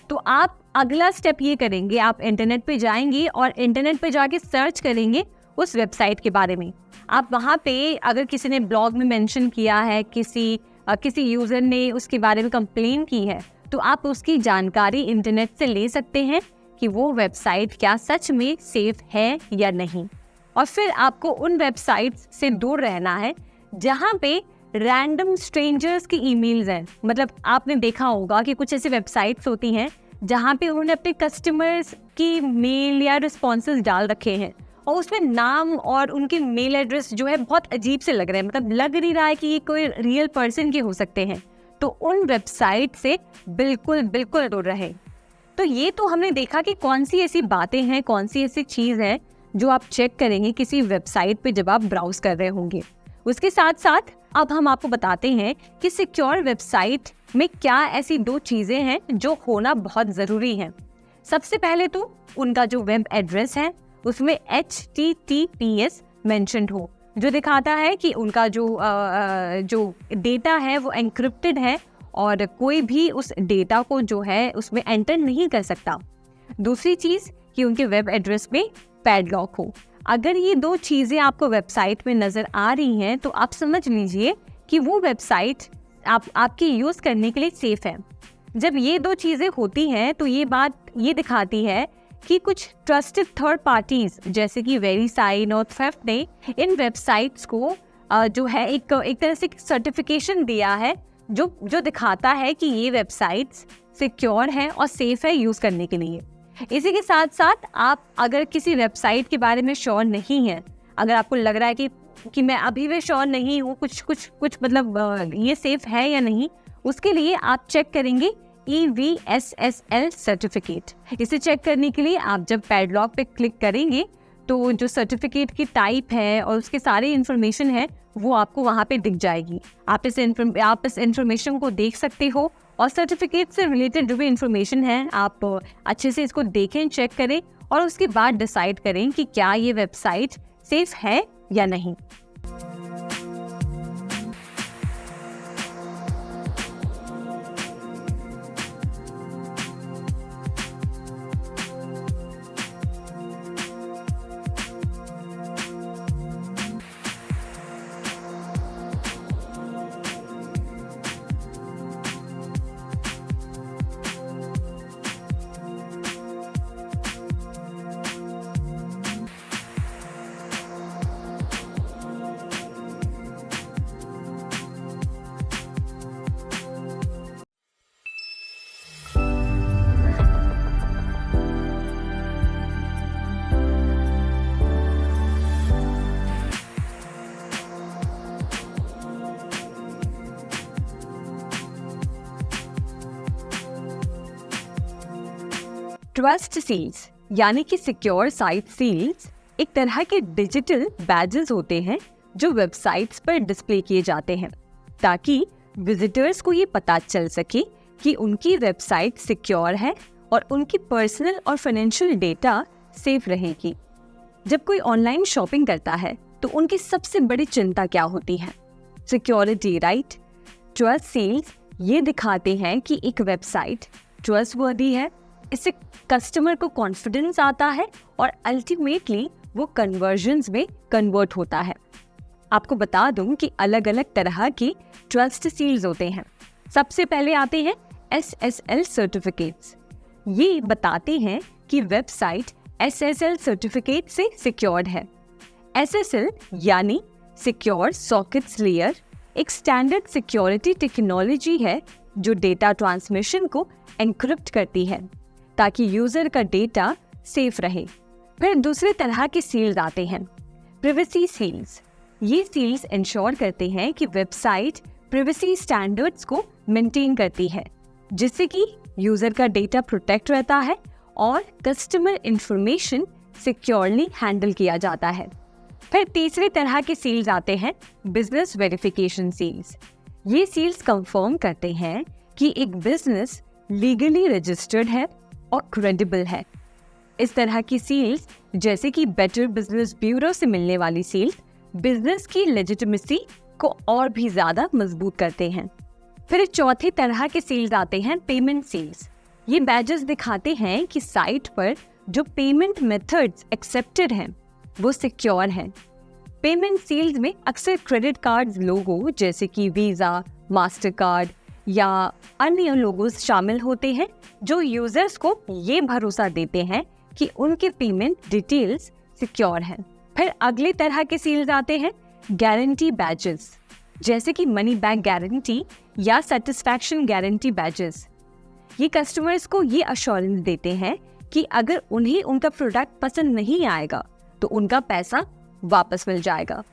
तो आप अगला स्टेप ये करेंगे, आप इंटरनेट पे जाएंगे और इंटरनेट पे जाके सर्च करेंगे उस वेबसाइट के बारे में। आप वहाँ पे अगर किसी ने ब्लॉग में मेंशन किया है, किसी यूज़र ने उसके बारे में कंप्लेन की है, तो आप उसकी जानकारी इंटरनेट से ले सकते हैं कि वो वेबसाइट क्या सच में सेफ है या नहीं। और फिर आपको उन वेबसाइट्स से दूर रहना है जहाँ पे रैंडम स्ट्रेंजर्स की ईमेल्स हैं। मतलब आपने देखा होगा कि कुछ ऐसी वेबसाइट्स होती हैं जहाँ पे उन्होंने अपने कस्टमर्स की मेल या रिस्पॉन्सेज डाल रखे हैं और उसमें नाम और उनके मेल एड्रेस जो है बहुत अजीब से लग रहे हैं, मतलब लग नहीं रहा है कि ये कोई रियल पर्सन के हो सकते हैं। तो उन वेबसाइट से बिल्कुल बिल्कुल दूर रहे। तो ये तो हमने देखा कि कौन सी ऐसी बातें हैं, कौन सी ऐसी चीज़ है जो आप चेक करेंगे किसी वेबसाइट पे जब आप ब्राउज कर रहे होंगे। उसके साथ साथ अब हम आपको बताते हैं कि सिक्योर वेबसाइट में क्या ऐसी 2 चीज़ें हैं जो होना बहुत ज़रूरी है। सबसे पहले तो उनका जो वेब एड्रेस है उसमें HTTPS मेंशन्ड हो, जो दिखाता है कि उनका जो डेटा है वो एन्क्रिप्टेड है और कोई भी उस डेटा को जो है उसमें एंटर नहीं कर सकता। दूसरी चीज़ कि उनके वेब एड्रेस में पैडलॉक हो। अगर ये 2 चीज़ें आपको वेबसाइट में नज़र आ रही हैं तो आप समझ लीजिए कि वो वेबसाइट आपके यूज़ करने के लिए सेफ़ है। जब ये 2 चीज़ें होती हैं तो ये बात ये दिखाती है कि कुछ ट्रस्टेड थर्ड पार्टीज़ जैसे कि वेरीसाइन और थ्रेफ्ट ने इन वेबसाइट्स को जो है एक तरह से सर्टिफिकेशन दिया है जो दिखाता है कि ये वेबसाइट्स सिक्योर है और सेफ़ है यूज़ करने के लिए। इसी के साथ साथ आप अगर किसी वेबसाइट के बारे में श्योर नहीं हैं, अगर आपको लग रहा है कि मैं अभी भी श्योर नहीं हूँ, कुछ मतलब ये सेफ है या नहीं, उसके लिए आप चेक करेंगे EVSSL सर्टिफिकेट। इसे चेक करने के लिए आप जब पैडलॉक पे क्लिक करेंगे तो जो सर्टिफिकेट की टाइप है और उसके सारे इन्फॉर्मेशन है वो आपको वहाँ पे दिख जाएगी। आप इस इन्फॉर्मेशन को देख सकते हो और सर्टिफिकेट से रिलेटेड जो भी इन्फॉर्मेशन है आप अच्छे से इसको देखें, चेक करें और उसके बाद डिसाइड करें कि क्या ये वेबसाइट सेफ है या नहीं। ट्रस्ट सील्स यानी कि सिक्योर साइट सील्स एक तरह के डिजिटल बैजेस होते हैं जो वेबसाइट्स पर डिस्प्ले किए जाते हैं ताकि विजिटर्स को ये पता चल सके कि उनकी वेबसाइट सिक्योर है और उनकी पर्सनल और फाइनेंशियल डेटा सेफ रहेगी। जब कोई ऑनलाइन शॉपिंग करता है तो उनकी सबसे बड़ी चिंता क्या होती है? Security, right? ट्रस्ट सील्स ये दिखाते हैं कि एक वेबसाइट ट्रस्टवर्दी है, इससे कस्टमर को कॉन्फिडेंस आता है और अल्टीमेटली वो कन्वर्जन्स में कन्वर्ट होता है। आपको बता दूं कि अलग अलग तरह के ट्रस्ट सील्स होते हैं। सबसे पहले आते हैं SSL सर्टिफिकेट्स। ये बताते हैं कि वेबसाइट SSL सर्टिफिकेट से सिक्योर्ड है। SSL यानी सिक्योर सॉकेट्स लेयर एक स्टैंडर्ड सिक्योरिटी टेक्नोलॉजी है जो डेटा ट्रांसमिशन को एन्क्रिप्ट करती है ताकि यूजर का डेटा सेफ रहे। फिर दूसरे तरह के सील्स आते हैं, प्राइवेसी सील्स। ये सील्स इंश्योर करते हैं कि वेबसाइट प्राइवेसी स्टैंडर्ड्स को मेंटेन करती है, जिससे कि यूजर का डेटा प्रोटेक्ट रहता है और कस्टमर इंफॉर्मेशन सिक्योरली हैंडल किया जाता है। फिर तीसरे तरह के सील्स आते हैं बिजनेस वेरिफिकेशन सील्स। ये सील्स कंफर्म करते हैं कि एक बिजनेस लीगली रजिस्टर्ड है और क्रेडिबल है। इस तरह की सील्स, जैसे कि बेटर बिजनेस ब्यूरो से मिलने वाली सील्स, बिजनेस की लेजिटिमेसी को और भी ज्यादा मजबूत करते हैं। फिर चौथे तरह के सील्स आते हैं पेमेंट सील्स। ये बैजेस दिखाते हैं कि साइट पर जो पेमेंट मेथड्स एक्सेप्टेड हैं वो सिक्योर हैं। पेमेंट सील्स में अक्सर क्रेडिट कार्ड्स लोगो जैसे कि वीज़ा, मास्टर कार्ड या अन्य लोगोस शामिल होते हैं, जो यूजर्स को ये भरोसा देते हैं कि उनके पेमेंट डिटेल्स सिक्योर हैं। फिर अगले तरह के सील्स आते हैं गारंटी बैजेस, जैसे कि मनी बैक गारंटी या सेटिस्फैक्शन गारंटी बैजेस। ये कस्टमर्स को ये अश्योरेंस देते हैं कि अगर उन्हें उनका प्रोडक्ट पसंद नहीं आएगा तो उनका पैसा वापस मिल जाएगा।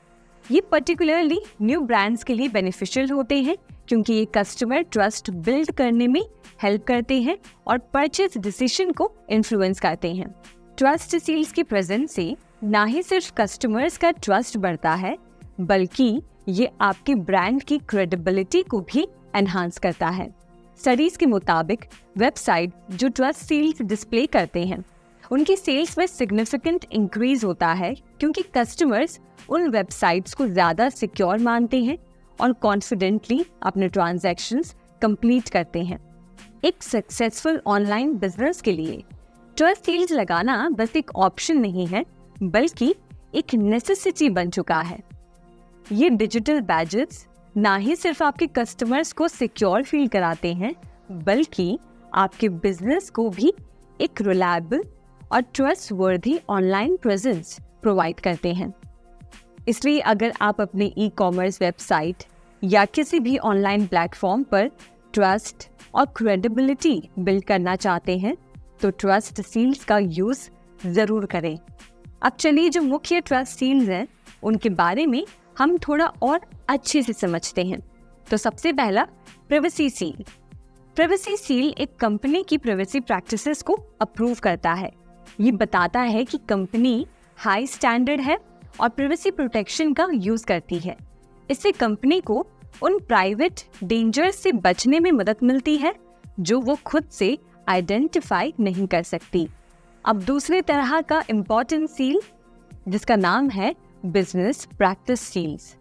ये पर्टिकुलरली न्यू ब्रांड्स के लिए बेनिफिशियल होते हैं, क्योंकि ये कस्टमर ट्रस्ट बिल्ड करने में हेल्प करते हैं और परचेज डिसीजन को इन्फ्लुएंस करते हैं। ट्रस्ट सील्स की प्रेजेंस से ना ही सिर्फ कस्टमर्स का ट्रस्ट बढ़ता है, बल्कि ये आपके ब्रांड की क्रेडिबिलिटी को भी एनहांस करता है। स्टडीज के मुताबिक वेबसाइट जो ट्रस्ट सील्स डिस्प्ले करते हैं उनकी सेल्स में सिग्निफिकेंट इंक्रीज होता है, क्योंकि कस्टमर्स उन वेबसाइट्स को ज़्यादा सिक्योर मानते हैं और कॉन्फिडेंटली अपने ट्रांजैक्शंस कंप्लीट करते हैं। एक सक्सेसफुल ऑनलाइन बिजनेस के लिए ट्रस्ट सील्स लगाना बस एक ऑप्शन नहीं है, बल्कि एक नेसेसिटी बन चुका है। ये डिजिटल बैजेस ना ही सिर्फ आपके कस्टमर्स को सिक्योर फील कराते हैं, बल्कि आपके बिजनेस को भी एक रिलायबल और ट्रस्टवर्दी ऑनलाइन प्रेजेंस प्रोवाइड करते हैं। इसलिए अगर आप अपने ई-कॉमर्स वेबसाइट या किसी भी ऑनलाइन प्लेटफॉर्म पर ट्रस्ट और क्रेडिबिलिटी बिल्ड करना चाहते हैं, तो ट्रस्ट सील्स का यूज़ ज़रूर करें। अब चलिए जो मुख्य ट्रस्ट सील्स हैं उनके बारे में हम थोड़ा और अच्छे से समझते हैं। तो सबसे पहला प्राइवेसी सील। प्राइवेसी सील एक कंपनी की प्राइवेसी प्रैक्टिसेस को अप्रूव करता है। ये बताता है कि कंपनी हाई स्टैंडर्ड है और प्राइवेसी प्रोटेक्शन का यूज करती है। इससे कंपनी को उन प्राइवेट डेंजर्स से बचने में मदद मिलती है जो वो खुद से आइडेंटिफाई नहीं कर सकती। अब दूसरे तरह का इम्पोर्टेंट सील, जिसका नाम है बिजनेस प्रैक्टिस सील्स।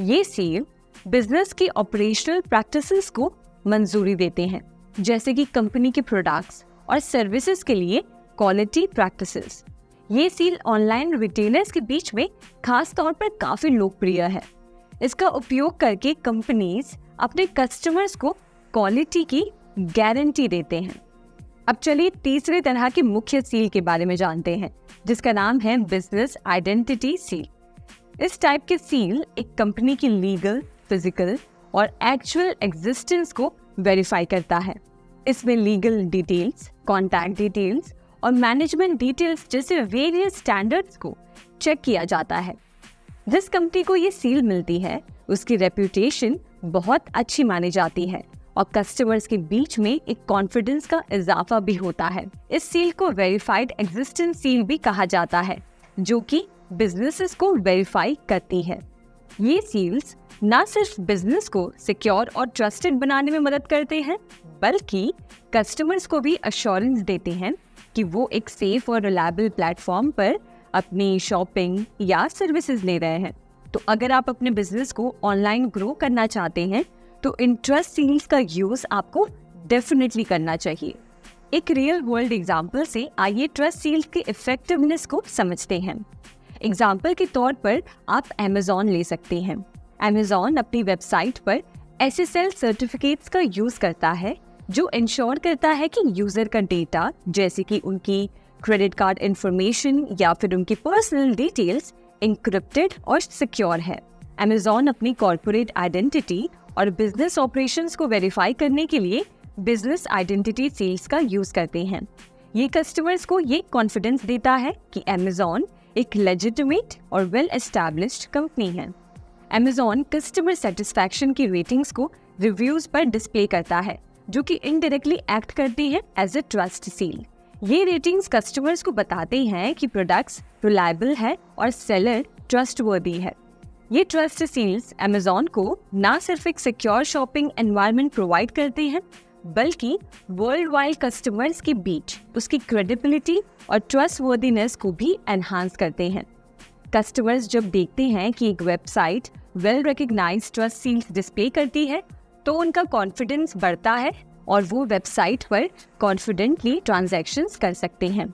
ये सील बिजनेस की ऑपरेशनल प्रैक्टिसेस को मंजूरी देते हैं, जैसे कि कंपनी के प्रोडक्ट्स और सर्विसेज के लिए क्वालिटी प्रैक्टिसेस। ये सील ऑनलाइन रिटेलर्स के बीच में खास तौर पर काफी लोकप्रिय है। इसका उपयोग करके कंपनीज अपने कस्टमर्स को क्वालिटी की गारंटी देते हैं। अब चलिए तीसरे तरह के मुख्य सील के बारे में जानते हैं, जिसका नाम है बिजनेस आइडेंटिटी सील। इस टाइप के सील एक कंपनी की लीगल, फिजिकल और एक्चुअल एग्जिस्टेंस को वेरीफाई करता है। इसमें लीगल डिटेल्स, कॉन्टैक्ट डिटेल्स और मैनेजमेंट डिटेल्स जैसे वेरियस स्टैंडर्ड्स को चेक किया जाता है। जिस कंपनी को ये सील मिलती है उसकी रेप्यूटेशन बहुत अच्छी मानी जाती है और कस्टमर्स के बीच में एक कॉन्फिडेंस का इजाफा भी होता है। इस सील को वेरीफाइड एग्जिस्टेंस सील भी कहा जाता है, जो कि बिजनेसेस को वेरीफाई करती है। ये सील्स ना सिर्फ बिजनेस को सिक्योर और ट्रस्टेड बनाने में मदद करते हैं, बल्कि कस्टमर्स को भी अश्योरेंस देते हैं कि वो एक सेफ और रिलायबल प्लेटफॉर्म पर अपनी शॉपिंग या सर्विसेज ले रहे हैं। तो अगर आप अपने बिजनेस को ऑनलाइन ग्रो करना चाहते हैं तो इन ट्रस्ट सील्स का यूज आपको डेफिनेटली करना चाहिए। एक रियल वर्ल्ड एग्जांपल से आइए ट्रस्ट सील्स के इफेक्टिवनेस को समझते हैं। एग्जाम्पल के तौर पर आप अमेज़ॉन ले सकते हैं। अमेज़ॉन अपनी वेबसाइट पर SSL सर्टिफिकेट्स का यूज करता है, जो इंश्योर करता है कि यूजर का डेटा, जैसे कि उनकी क्रेडिट कार्ड इंफॉर्मेशन या फिर उनकी पर्सनल डिटेल्स, एन्क्रिप्टेड और सिक्योर है। अमेज़ॉन अपनी कॉर्पोरेट आइडेंटिटी और बिजनेस ऑपरेशंस को वेरीफाई करने के लिए बिजनेस आइडेंटिटी सील्स का यूज करते हैं। ये कस्टमर्स को ये कॉन्फिडेंस देता है कि अमेज़ॉन एक लेजिटिमेट और वेल एस्टैब्लिश्ड कंपनी है। Amazon कस्टमर सेटिस्फैक्शन की रेटिंग्स को रिव्यूज पर डिस्प्ले करता है, जो कि इनडायरेक्टली एक्ट करती हैं एज ए ट्रस्ट सील। ये रेटिंग्स कस्टमर्स को बताते हैं कि प्रोडक्ट्स रिलायबल है और सेलर ट्रस्टवर्दी है। ये ट्रस्ट सील्स Amazon को ना सिर्फ एक सिक्योर शॉपिंग एनवायरनमेंट प्रोवाइड करते हैं, बल्कि वर्ल्ड वाइड कस्टमर्स के बीच उसकी क्रेडिबिलिटी और ट्रस्टवर्दीनेस को भी एनहांस करते हैं। कस्टमर्स जब देखते हैं कि एक website well recognised trust seals display करती है, तो उनका कॉन्फिडेंस बढ़ता है और वो वेबसाइट पर कॉन्फिडेंटली ट्रांजैक्शंस कर सकते हैं।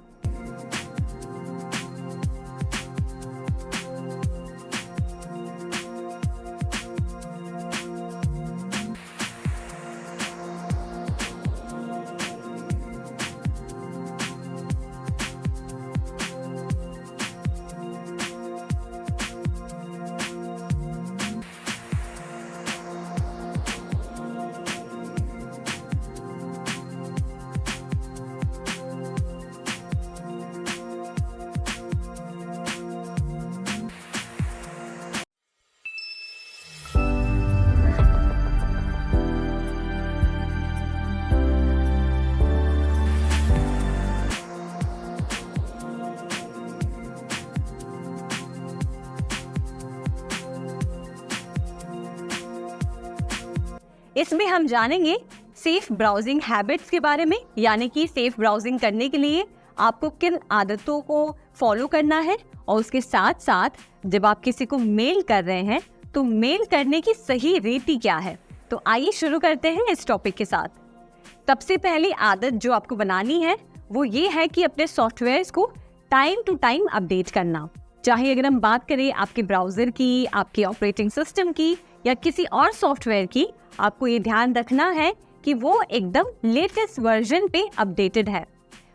इसमें हम जानेंगे सेफ ब्राउजिंग हैबिट्स के बारे में, यानी कि सेफ ब्राउजिंग करने के लिए आपको किन आदतों को फॉलो करना है, और उसके साथ साथ जब आप किसी को मेल कर रहे हैं तो मेल करने की सही रीति क्या है। तो आइए शुरू करते हैं इस टॉपिक के साथ। सबसे पहली आदत जो आपको बनानी है वो ये है कि अपने सॉफ्टवेयर्स को टाइम टू टाइम अपडेट करना। चाहे अगर हम बात करें आपके ब्राउजर की, आपके ऑपरेटिंग सिस्टम की या किसी और सॉफ्टवेयर की, आपको ये ध्यान रखना है कि वो एकदम लेटेस्ट वर्जन पे अपडेटेड है।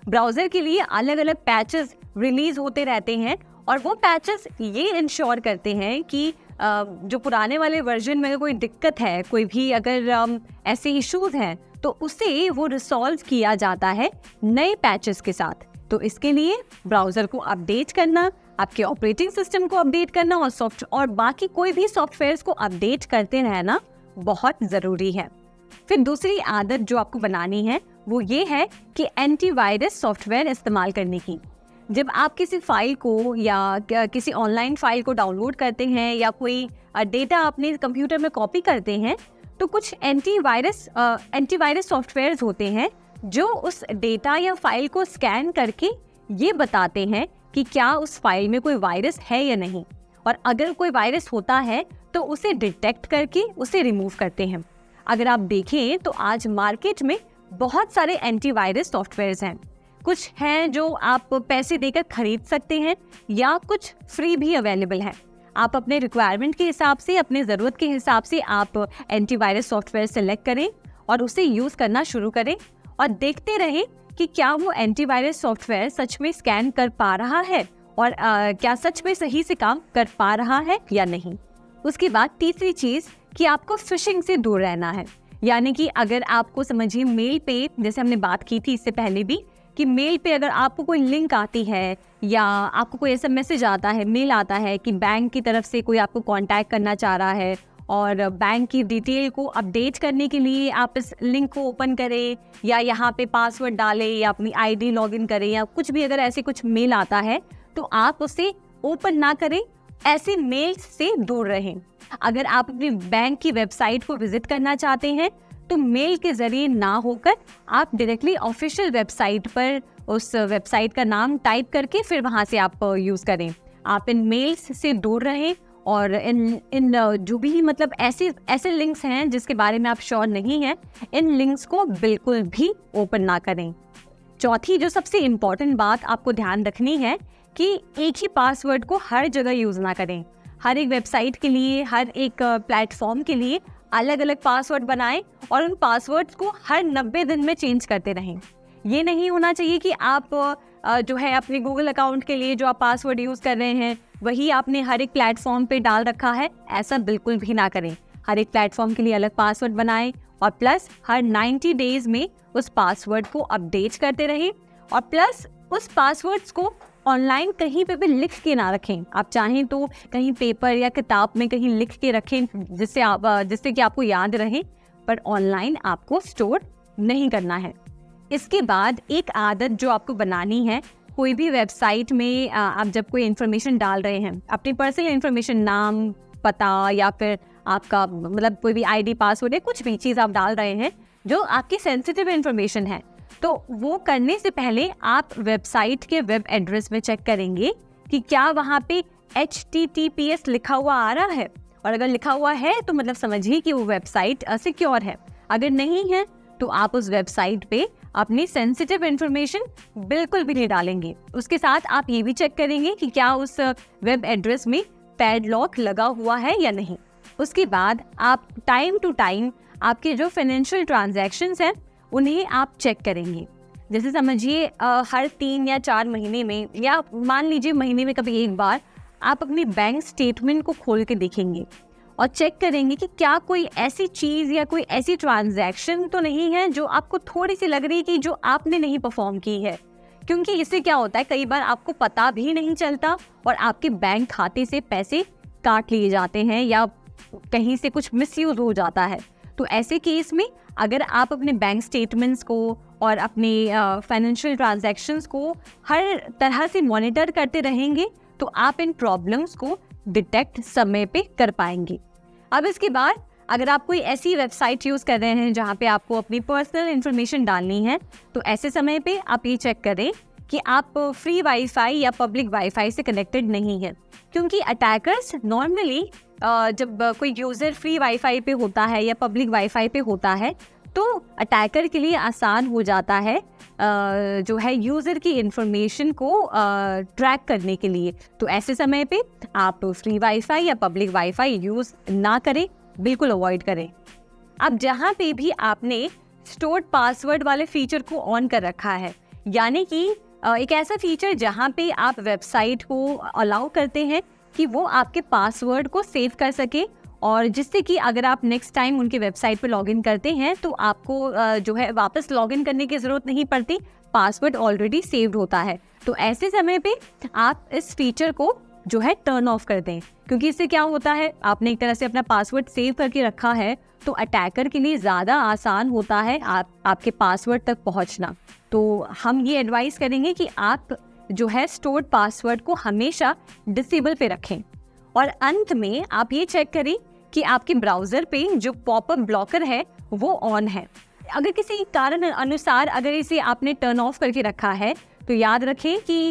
ब्राउजर के लिए अलग अलग पैचेस रिलीज होते रहते हैं और वो पैचेस ये इंश्योर करते हैं कि जो पुराने वाले वर्जन में कोई दिक्कत है, कोई भी अगर ऐसे इश्यूज हैं, तो उसे वो रिसॉल्व किया जाता है नए पैचेस के साथ। तो इसके लिए ब्राउजर को अपडेट करना, आपके ऑपरेटिंग सिस्टम को अपडेट करना और बाकी कोई भी सॉफ्टवेयर को अपडेट करते रहना बहुत ज़रूरी है। फिर दूसरी आदत जो आपको बनानी है वो ये है कि एंटीवायरस सॉफ्टवेयर इस्तेमाल करने की। जब आप किसी फाइल को या किसी ऑनलाइन फाइल को डाउनलोड करते हैं या कोई डेटा अपने कंप्यूटर में कॉपी करते हैं, तो कुछ एंटीवायरस सॉफ्टवेयर्स होते हैं जो उस डेटा या फाइल को स्कैन करके ये बताते हैं कि क्या उस फाइल में कोई वायरस है या नहीं, और अगर कोई वायरस होता है तो उसे डिटेक्ट करके उसे रिमूव करते हैं। अगर आप देखें तो आज मार्केट में बहुत सारे एंटीवायरस सॉफ्टवेयर्स हैं। कुछ हैं जो आप पैसे देकर खरीद सकते हैं या कुछ फ्री भी अवेलेबल है। आप अपने रिक्वायरमेंट के हिसाब से, अपने ज़रूरत के हिसाब से आप एंटीवायरस सॉफ्टवेयर सेलेक्ट करें और उसे यूज़ करना शुरू करें और देखते रहें कि क्या वो एंटीवायरस सॉफ्टवेयर सच में स्कैन कर पा रहा है और क्या सच में सही से काम कर पा रहा है या नहीं। उसके बाद तीसरी चीज़ कि आपको फिशिंग से दूर रहना है। यानी कि अगर आपको समझिए मेल पे, जैसे हमने बात की थी इससे पहले भी, कि मेल पे अगर आपको कोई लिंक आती है या आपको कोई ऐसा मैसेज आता है, मेल आता है कि बैंक की तरफ से कोई आपको कांटेक्ट करना चाह रहा है और बैंक की डिटेल को अपडेट करने के लिए आप इस लिंक को ओपन करें या यहाँ पे पासवर्ड डालें या अपनी आईडी लॉगिन करें या कुछ भी, अगर ऐसे कुछ मेल आता है तो आप उसे ओपन ना करें, ऐसे मेल्स से दूर रहें। अगर आप अपनी बैंक की वेबसाइट को विजिट करना चाहते हैं तो मेल के जरिए ना होकर आप डायरेक्टली ऑफिशियल वेबसाइट पर उस वेबसाइट का नाम टाइप करके फिर वहाँ से आप यूज़ करें। आप इन मेल्स से दूर रहें और इन जो भी मतलब ऐसे लिंक्स हैं जिसके बारे में आप श्योर नहीं हैं, इन लिंक्स को बिल्कुल भी ओपन ना करें। चौथी जो सबसे इम्पॉर्टेंट बात आपको ध्यान रखनी है कि एक ही पासवर्ड को हर जगह यूज़ ना करें। हर एक वेबसाइट के लिए, हर एक प्लेटफॉर्म के लिए अलग अलग पासवर्ड बनाएं और उन पासवर्ड्स को हर 90 दिन में चेंज करते रहें। ये नहीं होना चाहिए कि आप जो है अपने गूगल अकाउंट के लिए जो आप पासवर्ड यूज़ कर रहे हैं वही आपने हर एक प्लेटफॉर्म पे डाल रखा है। ऐसा बिल्कुल भी ना करें। हर एक प्लेटफॉर्म के लिए अलग पासवर्ड बनाएं और प्लस हर 90 डेज में उस पासवर्ड को अपडेट करते रहें और प्लस उस पासवर्ड्स को ऑनलाइन कहीं पे भी लिख के ना रखें। आप चाहें तो कहीं पेपर या किताब में कहीं लिख के रखें जिससे कि आपको याद रहे, पर ऑनलाइन आपको स्टोर नहीं करना है। इसके बाद एक आदत जो आपको बनानी है, कोई भी वेबसाइट में आप जब कोई इन्फॉर्मेशन डाल रहे हैं, अपनी पर्सनल इन्फॉर्मेशन, नाम, पता या फिर आपका मतलब कोई भी आईडी, पासवर्ड या कुछ भी चीज़ आप डाल रहे हैं जो आपकी सेंसिटिव इन्फॉर्मेशन है, तो वो करने से पहले आप वेबसाइट के वेब एड्रेस में चेक करेंगे कि क्या वहाँ पे HTTPS लिखा हुआ आ रहा है, और अगर लिखा हुआ है तो मतलब समझिए कि वो वेबसाइट सिक्योर है। अगर नहीं है तो आप उस वेबसाइट पे अपनी सेंसिटिव इन्फॉर्मेशन बिल्कुल भी नहीं डालेंगे। उसके साथ आप ये भी चेक करेंगे कि क्या उस वेब एड्रेस में पैडलॉक लगा हुआ है या नहीं। उसके बाद आप टाइम टू टाइम आपके जो फाइनेंशियल ट्रांजैक्शंस हैं उन्हें आप चेक करेंगे। जैसे समझिए हर 3 या 4 महीने में, या मान लीजिए महीने में कभी एक बार, आप अपनी बैंक स्टेटमेंट को खोल के देखेंगे और चेक करेंगे कि क्या कोई ऐसी चीज़ या कोई ऐसी ट्रांजैक्शन तो नहीं है जो आपको थोड़ी सी लग रही है कि जो आपने नहीं परफॉर्म की है। क्योंकि इससे क्या होता है, कई बार आपको पता भी नहीं चलता और आपके बैंक खाते से पैसे काट लिए जाते हैं या कहीं से कुछ मिसयूज हो जाता है। तो ऐसे केस में अगर आप अपने बैंक स्टेटमेंट्स को और अपने फाइनेंशियल ट्रांजैक्शंस को हर तरह से मॉनिटर करते रहेंगे तो आप इन प्रॉब्लम्स को डिटेक्ट समय पे कर पाएंगे। अब इसके बाद अगर आप कोई ऐसी वेबसाइट यूज़ कर रहे हैं जहाँ पे आपको अपनी पर्सनल इन्फॉर्मेशन डालनी है, तो ऐसे समय पे आप ये चेक करें कि आप फ्री वाईफाई या पब्लिक वाईफाई से कनेक्टेड नहीं है। क्योंकि अटैकर्स नॉर्मली जब कोई यूज़र फ्री वाईफाई पे होता है या पब्लिक वाईफाई पे होता है तो अटैकर के लिए आसान हो जाता है जो है यूज़र की इन्फॉर्मेशन को ट्रैक करने के लिए। तो ऐसे समय पे आप फ्री वाईफाई या पब्लिक वाईफाई यूज़ ना करें, बिल्कुल अवॉइड करें। अब जहाँ पे भी आपने स्टोर्ड पासवर्ड वाले फीचर को ऑन कर रखा है, यानी कि एक ऐसा फीचर जहाँ पे आप वेबसाइट को अलाउ करते हैं कि वो आपके पासवर्ड को सेव कर सके, और जिससे कि अगर आप नेक्स्ट टाइम उनकी वेबसाइट पर लॉगिन करते हैं तो आपको जो है वापस लॉगिन करने की ज़रूरत नहीं पड़ती, पासवर्ड ऑलरेडी सेव्ड होता है। तो ऐसे समय पे आप इस फीचर को जो है टर्न ऑफ कर दें, क्योंकि इससे क्या होता है, आपने एक तरह से अपना पासवर्ड सेव करके रखा है तो अटैकर के लिए ज़्यादा आसान होता है आपके पासवर्ड तक पहुंचना। तो हम ये एडवाइस करेंगे कि आप जो है स्टोर्ड पासवर्ड को हमेशा डिसेबल पे रखें। और अंत में आप ये चेक करें कि आपके ब्राउज़र पे जो पॉपअप ब्लॉकर है वो ऑन है। अगर किसी कारण अनुसार अगर इसे आपने टर्न ऑफ करके रखा है तो याद रखें कि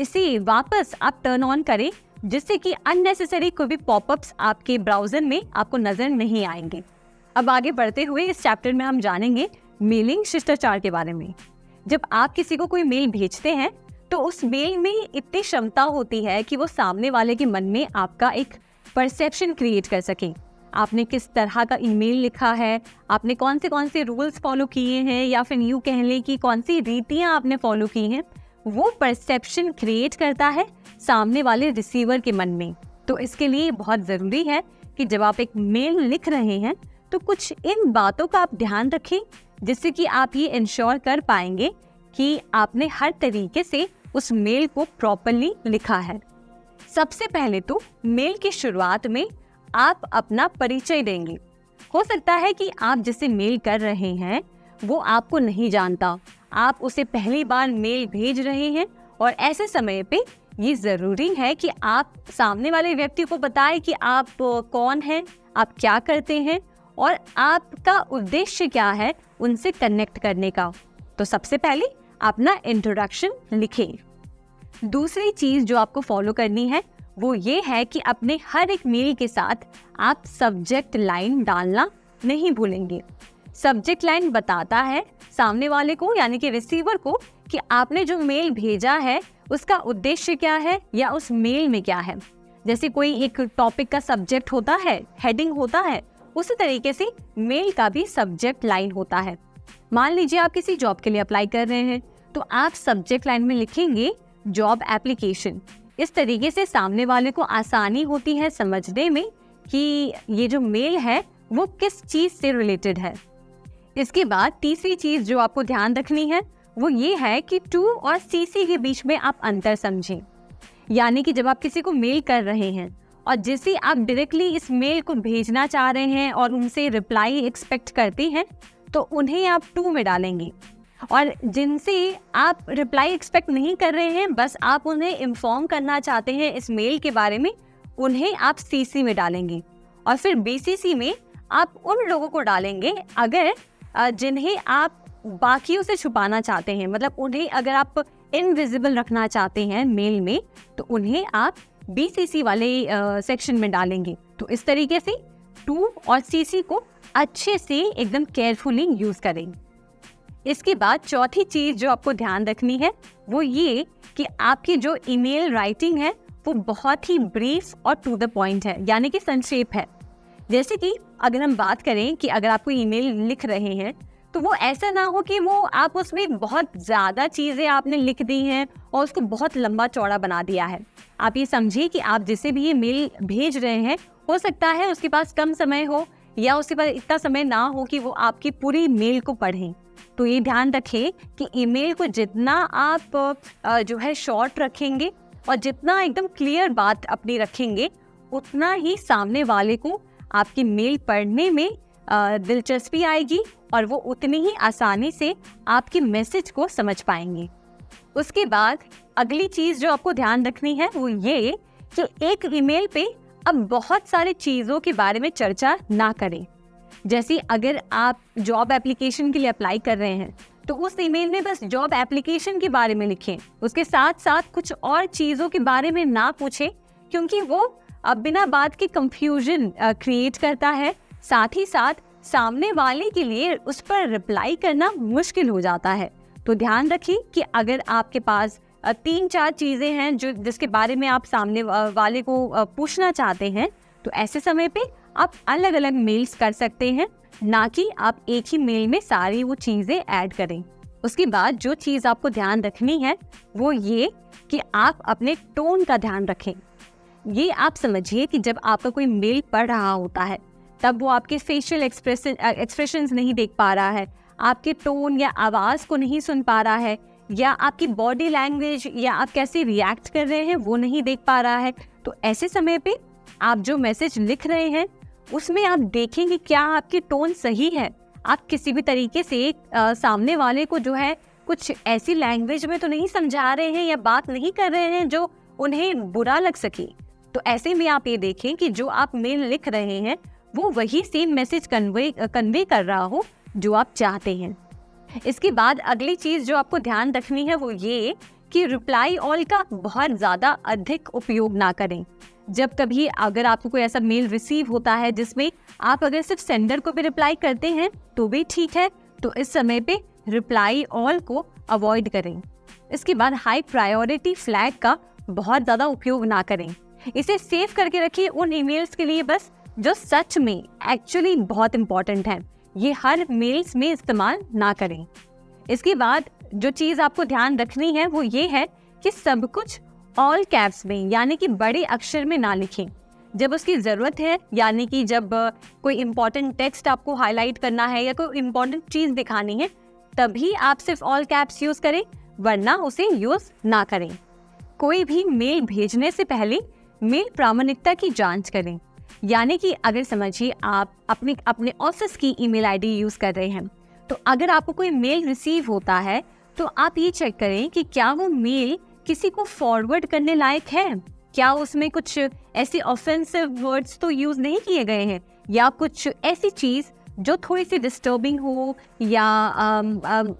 इसे वापस आप टर्न ऑन करें, जिससे कि अननेसेसरी कोई भी पॉपअप्स आपके ब्राउज़र में आपको नज़र नहीं आएंगे। अब आगे बढ़ते हुए इस चैप्टर में हम जानेंगे मेलिंग शिष्टाचार के बारे में। जब आप किसी को कोई मेल भेजते हैं तो उस मेल में इतनी क्षमता होती है कि वो सामने वाले के मन में आपका एक परसेप्शन क्रिएट कर सके। आपने किस तरह का ईमेल लिखा है, आपने कौन से रूल्स फॉलो किए हैं, या फिर यूँ कह लें कि कौन सी रीतियाँ आपने फॉलो की हैं, वो परसेप्शन क्रिएट करता है सामने वाले रिसीवर के मन में। तो इसके लिए बहुत ज़रूरी है कि जब आप एक मेल लिख रहे हैं तो कुछ इन बातों का आप ध्यान रखें, जिससे कि आप ये इंश्योर कर पाएंगे कि आपने हर तरीके से उस मेल को प्रॉपर्ली लिखा है। सबसे पहले तो मेल की शुरुआत में आप अपना परिचय देंगे। हो सकता है कि आप जिसे मेल कर रहे हैं वो आपको नहीं जानता, आप उसे पहली बार मेल भेज रहे हैं, और ऐसे समय पे ये ज़रूरी है कि आप सामने वाले व्यक्ति को बताएं कि आप कौन हैं, आप क्या करते हैं और आपका उद्देश्य क्या है उनसे कनेक्ट करने का। तो सबसे पहले अपना इंट्रोडक्शन लिखें। दूसरी चीज़ जो आपको फॉलो करनी है वो ये है कि अपने हर एक मेल के साथ आप सब्जेक्ट लाइन डालना नहीं भूलेंगे। सब्जेक्ट लाइन बताता है सामने वाले को यानी कि रिसीवर को कि आपने जो मेल भेजा है उसका उद्देश्य क्या है या उस मेल में क्या है। जैसे कोई एक टॉपिक का सब्जेक्ट होता है, हेडिंग होता है, उसी तरीके से मेल का भी सब्जेक्ट लाइन होता है। मान लीजिए आप किसी जॉब के लिए अप्लाई कर रहे हैं तो आप सब्जेक्ट लाइन में लिखेंगे जॉब एप्लीकेशन। इस तरीके से सामने वाले को आसानी होती है समझने में कि ये जो मेल है वो किस चीज़ से रिलेटेड है। इसके बाद तीसरी चीज़ जो आपको ध्यान रखनी है वो ये है कि टू और सीसी के बीच में आप अंतर समझें। यानी कि जब आप किसी को मेल कर रहे हैं और जैसे आप डायरेक्टली इस मेल को भेजना चाह रहे हैं और उनसे रिप्लाई एक्सपेक्ट करते हैं, तो उन्हें आप टू में डालेंगे, और जिनसे आप रिप्लाई एक्सपेक्ट नहीं कर रहे हैं, बस आप उन्हें इन्फॉर्म करना चाहते हैं इस मेल के बारे में, उन्हें आप सीसी में डालेंगे। और फिर बीसीसी में आप उन लोगों को डालेंगे अगर जिन्हें आप बाकियों से छुपाना चाहते हैं, मतलब उन्हें अगर आप इनविजिबल रखना चाहते हैं मेल में, तो उन्हें आप बीसीसी वाले सेक्शन में डालेंगे। तो इस तरीके से टू और सीसी को अच्छे से एकदम केयरफुली यूज करें। इसके बाद चौथी चीज जो आपको ध्यान रखनी है वो ये कि आपकी जो ईमेल राइटिंग है वो बहुत ही ब्रीफ और टू द पॉइंट है, यानी कि संक्षेप है। जैसे कि अगर हम बात करें कि अगर आपको ईमेल लिख रहे हैं तो वो ऐसा ना हो कि वो आप उसमें बहुत ज़्यादा चीज़ें आपने लिख दी हैं और उसको बहुत लंबा चौड़ा बना दिया है। आप ये समझिए कि आप जिसे भी ये मेल भेज रहे हैं, हो सकता है उसके पास कम समय हो या उसके पास इतना समय ना हो कि वो आपकी पूरी मेल को पढ़ें। तो ये ध्यान रखें कि ईमेल को जितना आप जो है शॉर्ट रखेंगे और जितना एकदम क्लियर बात अपनी रखेंगे, उतना ही सामने वाले को आपकी मेल पढ़ने में दिलचस्पी आएगी और वो उतनी ही आसानी से आपके मैसेज को समझ पाएंगे। उसके बाद अगली चीज़ जो आपको ध्यान रखनी है वो ये कि एक ईमेल पे अब बहुत सारी चीज़ों के बारे में चर्चा ना करें। जैसे अगर आप जॉब एप्लीकेशन के लिए अप्लाई कर रहे हैं तो उस ईमेल में बस जॉब एप्लीकेशन के बारे में लिखें, उसके साथ साथ कुछ और चीज़ों के बारे में ना पूछें, क्योंकि वो अब बिना बात के कंफ्यूजन क्रिएट करता है। साथ ही साथ सामने वाले के लिए उस पर रिप्लाई करना मुश्किल हो जाता है। तो ध्यान रखिए कि अगर आपके पास 3-4 चीज़ें हैं जो जिसके बारे में आप सामने वाले को पूछना चाहते हैं, तो ऐसे समय पे आप अलग अलग मेल्स कर सकते हैं, ना कि आप एक ही मेल में सारी वो चीज़ें ऐड करें। उसके बाद जो चीज़ आपको ध्यान रखनी है वो ये कि आप अपने टोन का ध्यान रखें। ये आप समझिए कि जब आपका कोई मेल पढ़ रहा होता है तब वो आपके फेशियल एक्सप्रेशंस नहीं देख पा रहा है, आपके टोन या आवाज़ को नहीं सुन पा रहा है, या आपकी बॉडी लैंग्वेज या आप कैसे रिएक्ट कर रहे हैं वो नहीं देख पा रहा है। तो ऐसे समय पे आप जो मैसेज लिख रहे हैं उसमें आप देखेंगे क्या आपकी टोन सही है। आप किसी भी तरीके से सामने वाले को जो है कुछ ऐसी लैंग्वेज में तो नहीं समझा रहे हैं या बात नहीं कर रहे हैं जो उन्हें बुरा लग सके। तो ऐसे में आप ये देखें कि जो आप मेल लिख रहे हैं वो वही सेम मैसेज कन्वे कर रहा हो जो आप चाहते हैं। इसके बाद अगली चीज़ जो आपको ध्यान रखनी है वो ये कि रिप्लाई ऑल का बहुत ज़्यादा अधिक उपयोग ना करें। जब कभी अगर आपको कोई ऐसा मेल रिसीव होता है जिसमें आप अगर सिर्फ सेंडर को भी रिप्लाई करते हैं तो भी ठीक है, तो इस समय पे रिप्लाई ऑल को अवॉइड करें। इसके बाद हाई प्रायोरिटी फ्लैग का बहुत ज़्यादा उपयोग ना करें। इसे सेव करके रखिए उन ईमेल्स के लिए बस जो सच में एक्चुअली बहुत इंपॉर्टेंट है। ये हर मेल्स में इस्तेमाल ना करें। इसके बाद जो चीज़ आपको ध्यान रखनी है वो ये है कि सब कुछ ऑल कैप्स में यानी कि बड़े अक्षर में ना लिखें। जब उसकी ज़रूरत है, यानी कि जब कोई इम्पॉर्टेंट टेक्स्ट आपको हाईलाइट करना है या कोई इम्पॉर्टेंट चीज़ दिखानी है, तभी आप सिर्फ ऑल कैप्स यूज़ करें, वरना उसे यूज़ ना करें। कोई भी मेल भेजने से पहले मेल प्रामाणिकता की जांच करें। यानी कि अगर समझिए आप अपने ऑफिस की ईमेल आईडी यूज़ कर रहे हैं, तो अगर आपको कोई मेल रिसीव होता है तो आप ये चेक करें कि क्या वो मेल किसी को फॉरवर्ड करने लायक है, क्या उसमें कुछ ऐसे ऑफेंसिव वर्ड्स तो यूज़ नहीं किए गए हैं, या कुछ ऐसी चीज़ जो थोड़ी सी डिस्टर्बिंग हो, या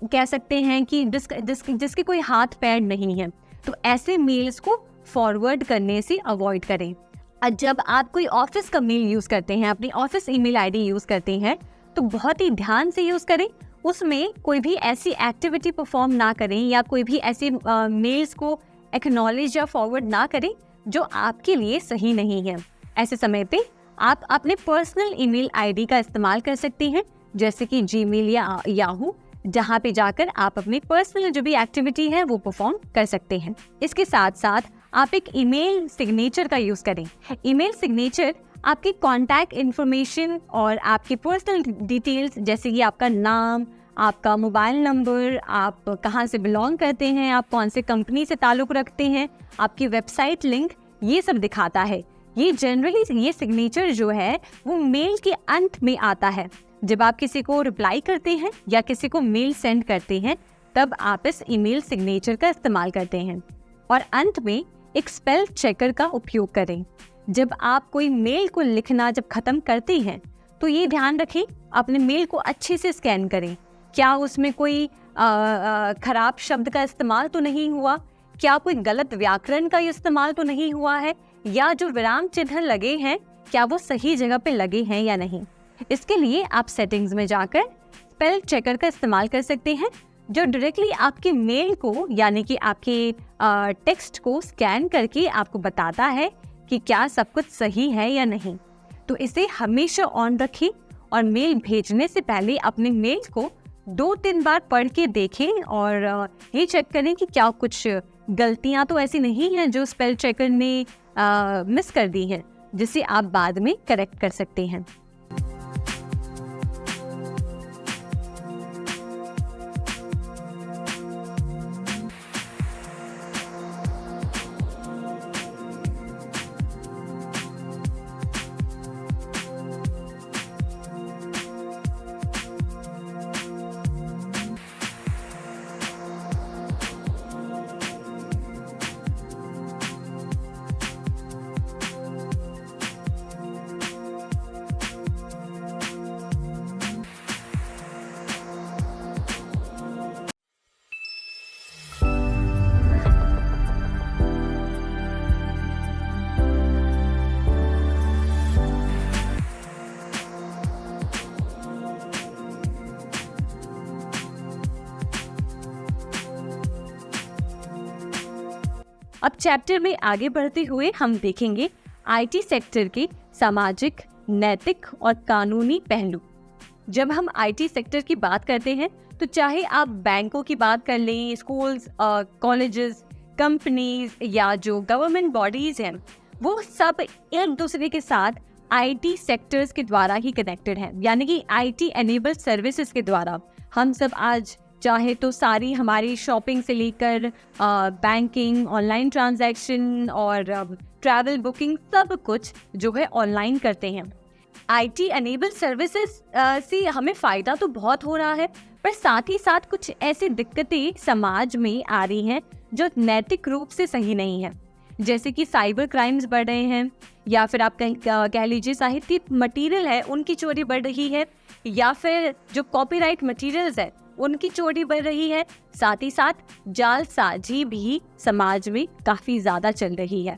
कह सकते हैं कि जिसके कोई हाथ पैर नहीं है। तो ऐसे मेल्स को फॉरवर्ड करने से अवॉइड करें। जब आप कोई ऑफिस का मेल यूज़ करते हैं, अपनी ऑफिस ईमेल आईडी यूज़ करते हैं, तो बहुत ही ध्यान से यूज़ करें। उसमें कोई भी ऐसी एक्टिविटी परफॉर्म ना करें या कोई भी ऐसे मेल्स को एक्नॉलेज या फॉरवर्ड ना करें जो आपके लिए सही नहीं है। ऐसे समय पे आप अपने पर्सनल ईमेल आईडी का इस्तेमाल कर सकते हैं, जैसे कि जीमेल या याहू, जहाँ पे जाकर आप अपनी पर्सनल जो भी एक्टिविटी है वो परफॉर्म कर सकते हैं। इसके साथ साथ आप एक ईमेल सिग्नेचर का यूज़ करें। ईमेल सिग्नेचर आपकी कॉन्टैक्ट इन्फॉर्मेशन और आपकी पर्सनल डिटेल्स, जैसे कि आपका नाम, आपका मोबाइल नंबर, आप कहाँ से बिलोंग करते हैं, आप कौन से कंपनी से ताल्लुक़ रखते हैं, आपकी वेबसाइट लिंक, ये सब दिखाता है। ये जनरली ये सिग्नेचर जो है वो मेल के अंत में आता है। जब आप किसी को रिप्लाई करते हैं या किसी को मेल सेंड करते हैं तब आप इस ईमेल सिग्नेचर का इस्तेमाल करते हैं। और अंत में एक स्पेल चेकर का उपयोग करें। जब आप कोई मेल को लिखना जब ख़त्म करते हैं तो ये ध्यान रखें, अपने मेल को अच्छे से स्कैन करें। क्या उसमें कोई खराब शब्द का इस्तेमाल तो नहीं हुआ, क्या कोई गलत व्याकरण का इस्तेमाल तो नहीं हुआ है, या जो विराम चिन्ह लगे हैं क्या वो सही जगह पे लगे हैं या नहीं। इसके लिए आप सेटिंग्स में जाकर स्पेल चेकर का इस्तेमाल कर सकते हैं, जो डायरेक्टली आपके मेल को यानी कि आपके टेक्स्ट को स्कैन करके आपको बताता है कि क्या सब कुछ सही है या नहीं। तो इसे हमेशा ऑन रखें और मेल भेजने से पहले अपने मेल को 2-3 बार पढ़ के देखें और ये चेक करें कि क्या कुछ गलतियां तो ऐसी नहीं हैं जो स्पेल चेकर ने मिस कर दी हैं, जिसे आप बाद में करेक्ट कर सकते हैं। अब चैप्टर में आगे बढ़ते हुए हम देखेंगे आईटी सेक्टर के सामाजिक, नैतिक और कानूनी पहलू। जब हम आईटी सेक्टर की बात करते हैं तो चाहे आप बैंकों की बात कर लें, स्कूल्स, कॉलेजेस, कंपनीज या जो गवर्नमेंट बॉडीज हैं, वो सब एक दूसरे के साथ आईटी सेक्टर्स के द्वारा ही कनेक्टेड हैं, यानी कि आईटी एनेबल्ड सर्विसेज के द्वारा हम सब आज चाहे तो सारी हमारी शॉपिंग से लेकर बैंकिंग, ऑनलाइन ट्रांजैक्शन और ट्रैवल बुकिंग सब कुछ जो है ऑनलाइन करते हैं। आईटी एनेबल्ड सर्विसेज से हमें फ़ायदा तो बहुत हो रहा है, पर साथ ही साथ कुछ ऐसी दिक्कतें समाज में आ रही हैं जो नैतिक रूप से सही नहीं है। जैसे कि साइबर क्राइम्स बढ़ रहे हैं, या फिर आप कह लीजिए साहित्यिक मटेरियल है उनकी चोरी बढ़ रही है, या फिर जो कॉपीराइट मटेरियल्स है उनकी चोरी बढ़ रही है। साथ ही साथ जालसाजी भी समाज में काफ़ी ज़्यादा चल रही है।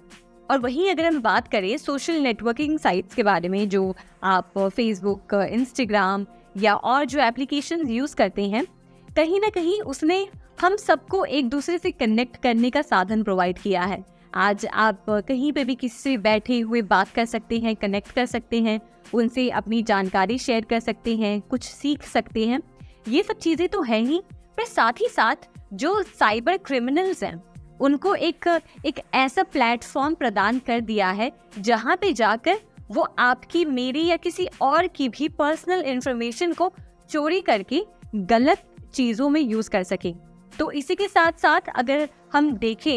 और वहीं अगर हम बात करें सोशल नेटवर्किंग साइट्स के बारे में, जो आप फेसबुक, इंस्टाग्राम या और जो एप्लीकेशंस यूज़ करते हैं, कहीं ना कहीं उसने हम सबको एक दूसरे से कनेक्ट करने का साधन प्रोवाइड किया है। आज आप कहीं पे भी किसी से बैठे हुए बात कर सकते हैं, कनेक्ट कर सकते हैं, उनसे अपनी जानकारी शेयर कर सकते हैं, कुछ सीख सकते हैं। ये सब चीज़ें तो है ही, पर साथ ही साथ जो साइबर क्रिमिनल्स हैं उनको एक ऐसा प्लेटफॉर्म प्रदान कर दिया है जहाँ पे जाकर वो आपकी, मेरी या किसी और की भी पर्सनल इंफॉर्मेशन को चोरी करके गलत चीज़ों में यूज़ कर सकें। तो इसी के साथ साथ अगर हम देखें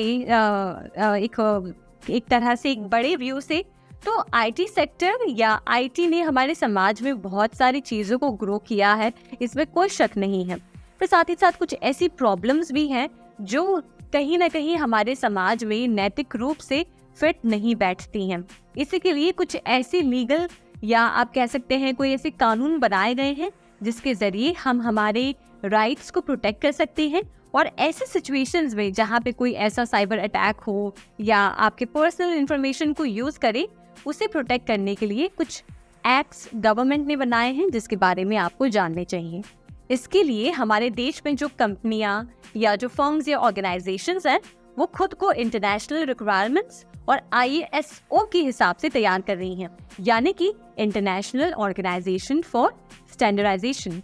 एक तरह से एक बड़े व्यू से, तो आईटी सेक्टर या आईटी ने हमारे समाज में बहुत सारी चीज़ों को ग्रो किया है, इसमें कोई शक नहीं है। पर साथ ही साथ कुछ ऐसी प्रॉब्लम्स भी हैं जो कहीं ना कहीं हमारे समाज में नैतिक रूप से फिट नहीं बैठती हैं। इसी के लिए कुछ ऐसी लीगल या आप कह सकते हैं कोई ऐसे कानून बनाए गए हैं जिसके ज़रिए हम हमारे राइट्स को प्रोटेक्ट कर सकते हैं। और ऐसे सिचुएशंस में जहाँ पे कोई ऐसा साइबर अटैक हो या आपके पर्सनल इंफॉर्मेशन को यूज़ करे, उसे प्रोटेक्ट करने के लिए कुछ एक्ट्स गवर्नमेंट ने बनाए हैं जिसके बारे में आपको जानने चाहिए। इसके लिए हमारे देश में जो कंपनियां या जो फर्म्स या ऑर्गेनाइजेशंस हैं, वो खुद को इंटरनेशनल रिक्वायरमेंट्स और ISO के हिसाब से तैयार कर रही हैं, यानी कि इंटरनेशनल ऑर्गेनाइजेशन फॉर स्टैंडर्डाइजेशन।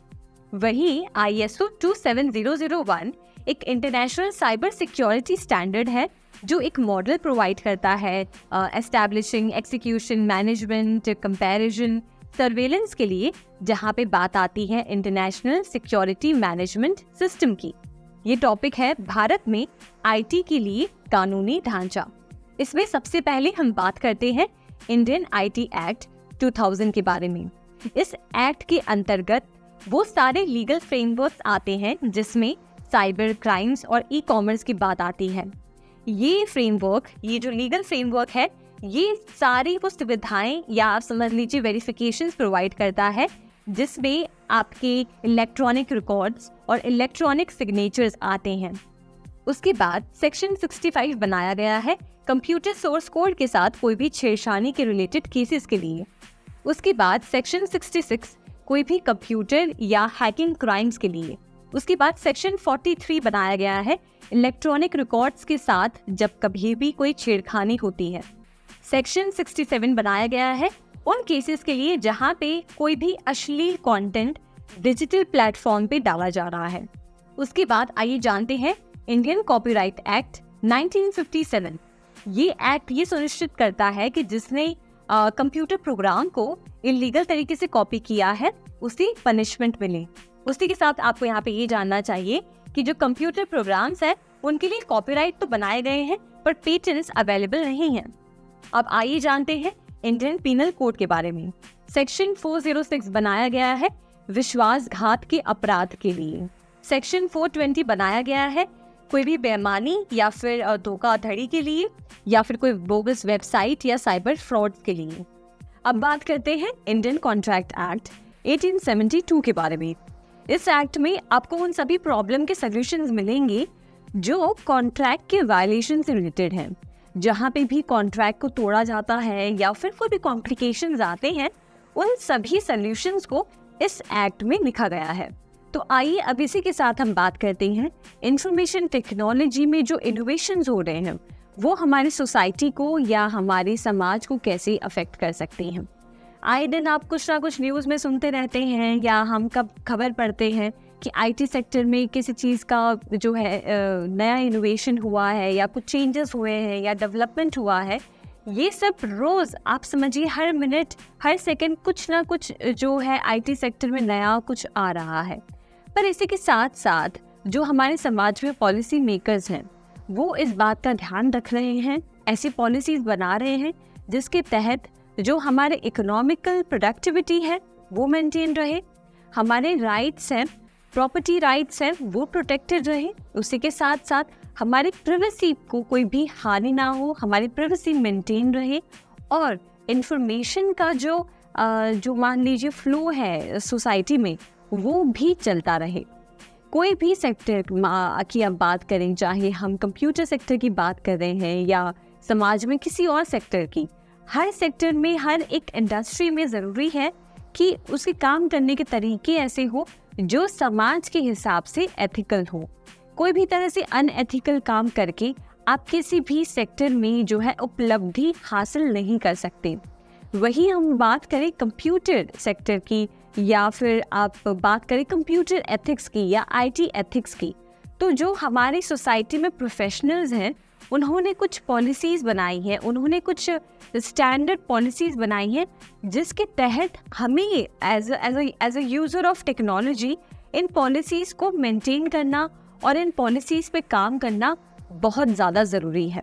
वहीं ISO 27001 एक इंटरनेशनल साइबर सिक्योरिटी स्टैंडर्ड है जो एक मॉडल प्रोवाइड करता है establishing, execution, management, comparison, surveillance के लिए, जहाँ पे बात आती है इंटरनेशनल सिक्योरिटी मैनेजमेंट सिस्टम की। ये टॉपिक है भारत में आईटी के लिए कानूनी ढांचा। इसमें सबसे पहले हम बात करते हैं इंडियन आईटी एक्ट 2000 के बारे में। इस एक्ट के अंतर्गत वो सारे लीगल फ्रेमवर्क्स आते हैं जिसमें साइबर क्राइम्स और ई कॉमर्स की बात आती है। ये फ्रेमवर्क, ये जो लीगल फ्रेमवर्क है, ये सारी वो सुविधाएं या आप समझ लीजिए वेरिफिकेशंस प्रोवाइड करता है जिसमें आपके इलेक्ट्रॉनिक रिकॉर्ड्स और इलेक्ट्रॉनिक सिग्नेचर्स आते हैं। उसके बाद सेक्शन 65 बनाया गया है कंप्यूटर सोर्स कोड के साथ कोई भी छेड़छाड़ी के रिलेटेड केसेस के लिए। उसके बाद सेक्शन 66 कोई भी कंप्यूटर या हैकिंग क्राइम्स के लिए। उसके बाद सेक्शन 43 बनाया गया है इलेक्ट्रॉनिक रिकॉर्ड्स के साथ जब कभी भी कोई छेड़खानी होती है। सेक्शन 67 बनाया गया है उन केसेस के लिए जहां पे कोई भी अश्लील कंटेंट डिजिटल प्लेटफॉर्म पे डाला जा रहा है। उसके बाद आइए जानते हैं इंडियन कॉपीराइट एक्ट 1957। ये एक्ट ये सुनिश्चित करता है कि जिसने कंप्यूटर प्रोग्राम को इलीगल तरीके से कॉपी किया है उसे पनिशमेंट मिले। उसी के साथ आपको यहाँ पे ये जानना चाहिए कि जो कंप्यूटर प्रोग्राम्स हैं उनके लिए कॉपीराइट तो बनाए गए हैं पर पेटेंट्स अवेलेबल नहीं हैं। अब आइए जानते हैं इंडियन पीनल कोड के बारे में। सेक्शन 406 बनाया गया है विश्वासघात के अपराध के लिए। सेक्शन 420 बनाया गया है कोई भी बेईमानी या फिर धोखाधड़ी के लिए या फिर कोई बोगस वेबसाइट या साइबर फ्रॉड के लिए। अब बात करते हैं इंडियन कॉन्ट्रैक्ट एक्ट 1872 के बारे में। इस एक्ट में आपको उन सभी प्रॉब्लम के सॉल्यूशंस मिलेंगे जो कॉन्ट्रैक्ट के वायलेशन से रिलेटेड हैं। जहाँ पे भी कॉन्ट्रैक्ट को तोड़ा जाता है या फिर कोई भी कॉम्प्लिकेशंस आते हैं, उन सभी सॉल्यूशंस को इस एक्ट में लिखा गया है। तो आइए अब इसी के साथ हम बात करते हैं इंफॉर्मेशन टेक्नोलॉजी में जो इनोवेशंस हो रहे हैं वो हमारी सोसाइटी को या हमारे समाज को कैसे अफेक्ट कर सकते हैं। आए दिन आप कुछ ना कुछ न्यूज़ में सुनते रहते हैं या हम कब खबर पढ़ते हैं कि आईटी सेक्टर में किसी चीज़ का जो है नया इनोवेशन हुआ है या कुछ चेंजेस हुए हैं या डेवलपमेंट हुआ है। ये सब रोज़ आप समझिए हर मिनट हर सेकंड कुछ ना कुछ जो है आईटी सेक्टर में नया कुछ आ रहा है। पर इसी के साथ साथ जो हमारे समाज में पॉलिसी मेकर्स हैं वो इस बात का ध्यान रख रहे हैं, ऐसी पॉलिसीज़ बना रहे हैं जिसके तहत जो हमारे इकोनॉमिकल प्रोडक्टिविटी है वो मेंटेन रहे, हमारे राइट्स हैं, प्रॉपर्टी राइट्स हैं वो प्रोटेक्टेड रहे। उसी के साथ साथ हमारी प्राइवेसी को कोई भी हानि ना हो, हमारी प्राइवेसी मेंटेन रहे और इंफॉर्मेशन का जो मान लीजिए फ्लो है सोसाइटी में वो भी चलता रहे। कोई भी सेक्टर की आप बात करें, चाहे हम कंप्यूटर सेक्टर की बात कर रहे हैं या समाज में किसी और सेक्टर की, हर सेक्टर में हर एक इंडस्ट्री में ज़रूरी है कि उसके काम करने के तरीके ऐसे हो जो समाज के हिसाब से एथिकल हो। कोई भी तरह से अनएथिकल काम करके आप किसी भी सेक्टर में जो है उपलब्धि हासिल नहीं कर सकते। वही हम बात करें कंप्यूटर सेक्टर की या फिर आप बात करें कंप्यूटर एथिक्स की या आईटी एथिक्स की, तो जो हमारी सोसाइटी में प्रोफेशनल्स हैं उन्होंने कुछ पॉलिसीज़ बनाई हैं, उन्होंने कुछ स्टैंडर्ड पॉलिसीज़ बनाई हैं जिसके तहत हमें as a user of technology इन पॉलिसीज़ को मेंटेन करना और इन पॉलिसीज़ पे काम करना बहुत ज़्यादा ज़रूरी है।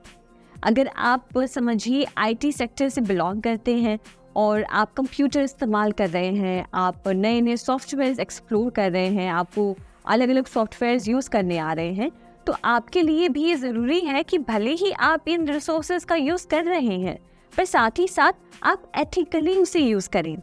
अगर आप समझिए आईटी सेक्टर से बिलोंग करते हैं और आप कंप्यूटर इस्तेमाल कर रहे हैं, आप नए नए सॉफ्टवेयर एक्सप्लोर कर रहे हैं, आपको अलग अलग सॉफ्टवेयर यूज़ करने आ रहे हैं, तो आपके लिए भी ये ज़रूरी है कि भले ही आप इन रिसोर्सेज का यूज़ कर रहे हैं पर साथ ही साथ आप एथिकली उसे यूज़ करें।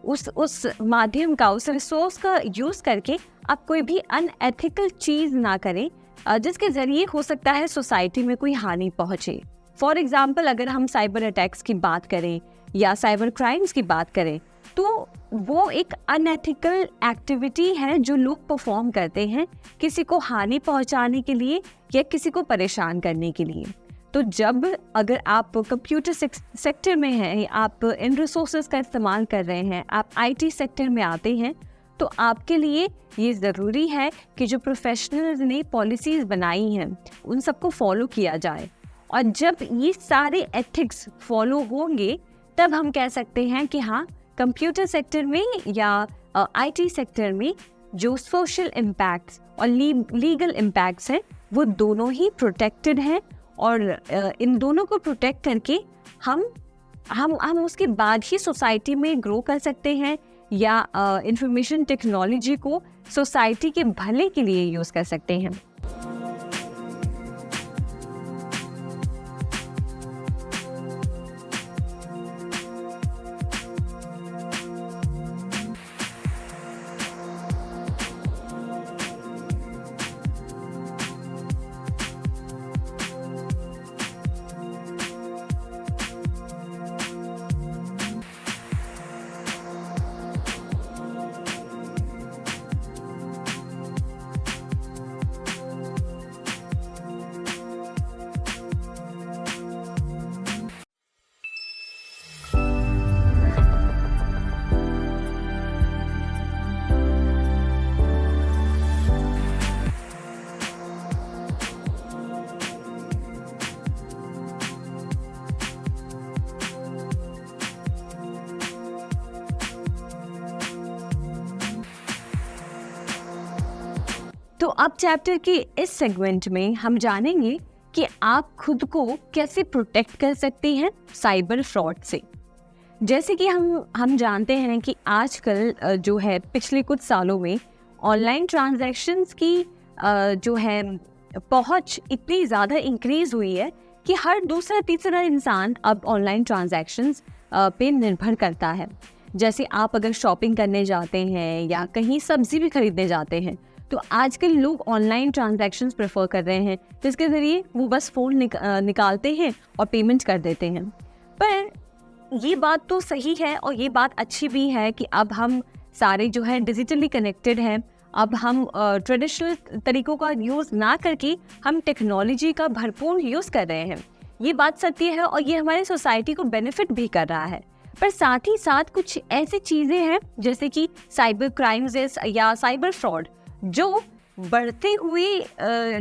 उस माध्यम का, उस रिसोर्स का यूज़ करके आप कोई भी अनएथिकल चीज़ ना करें जिसके ज़रिए हो सकता है सोसाइटी में कोई हानि पहुँचे। फॉर एग्ज़ाम्पल अगर हम साइबर अटैक्स की बात करें या साइबर क्राइम्स की बात करें तो वो एक अनएथिकल एक्टिविटी है जो लोग परफॉर्म करते हैं किसी को हानि पहुंचाने के लिए या किसी को परेशान करने के लिए। तो जब अगर आप कंप्यूटर सेक्टर में हैं, आप इन रिसोर्सेज का इस्तेमाल कर रहे हैं, आप आईटी सेक्टर में आते हैं, तो आपके लिए ये ज़रूरी है कि जो प्रोफेशनल्स ने पॉलिसीज़ बनाई हैं उन सबको फॉलो किया जाए। और जब ये सारे एथिक्स फॉलो होंगे तब हम कह सकते हैं कि हाँ, कंप्यूटर सेक्टर में या आईटी सेक्टर में जो सोशल इम्पैक्ट्स और लीगल इम्पैक्ट्स हैं वो दोनों ही प्रोटेक्टेड हैं, और इन दोनों को प्रोटेक्ट करके हम उसके बाद ही सोसाइटी में ग्रो कर सकते हैं या इंफॉर्मेशन टेक्नोलॉजी को सोसाइटी के भले के लिए यूज़ कर सकते हैं। तो अब चैप्टर के इस सेगमेंट में हम जानेंगे कि आप खुद को कैसे प्रोटेक्ट कर सकते हैं साइबर फ्रॉड से। जैसे कि हम जानते हैं कि आजकल जो है पिछले कुछ सालों में ऑनलाइन ट्रांजैक्शंस की जो है पहुंच इतनी ज़्यादा इंक्रीज़ हुई है कि हर दूसरा तीसरा इंसान अब ऑनलाइन ट्रांजैक्शंस पे निर्भर करता है। जैसे आप अगर शॉपिंग करने जाते हैं या कहीं सब्ज़ी भी खरीदने जाते हैं तो आजकल लोग ऑनलाइन ट्रांजैक्शंस प्रेफर कर रहे हैं, जिसके ज़रिए वो बस फ़ोन निकालते हैं और पेमेंट कर देते हैं। पर ये बात तो सही है और ये बात अच्छी भी है कि अब हम सारे जो है डिजिटली कनेक्टेड हैं। अब हम ट्रेडिशनल तरीक़ों का यूज़ ना करके हम टेक्नोलॉजी का भरपूर यूज़ कर रहे हैं। ये बात सत्य है और ये हमारी सोसाइटी को बेनिफिट भी कर रहा है। पर साथ ही साथ कुछ ऐसी चीज़ें हैं जैसे कि साइबर क्राइम्स या साइबर फ्रॉड जो बढ़ते हुए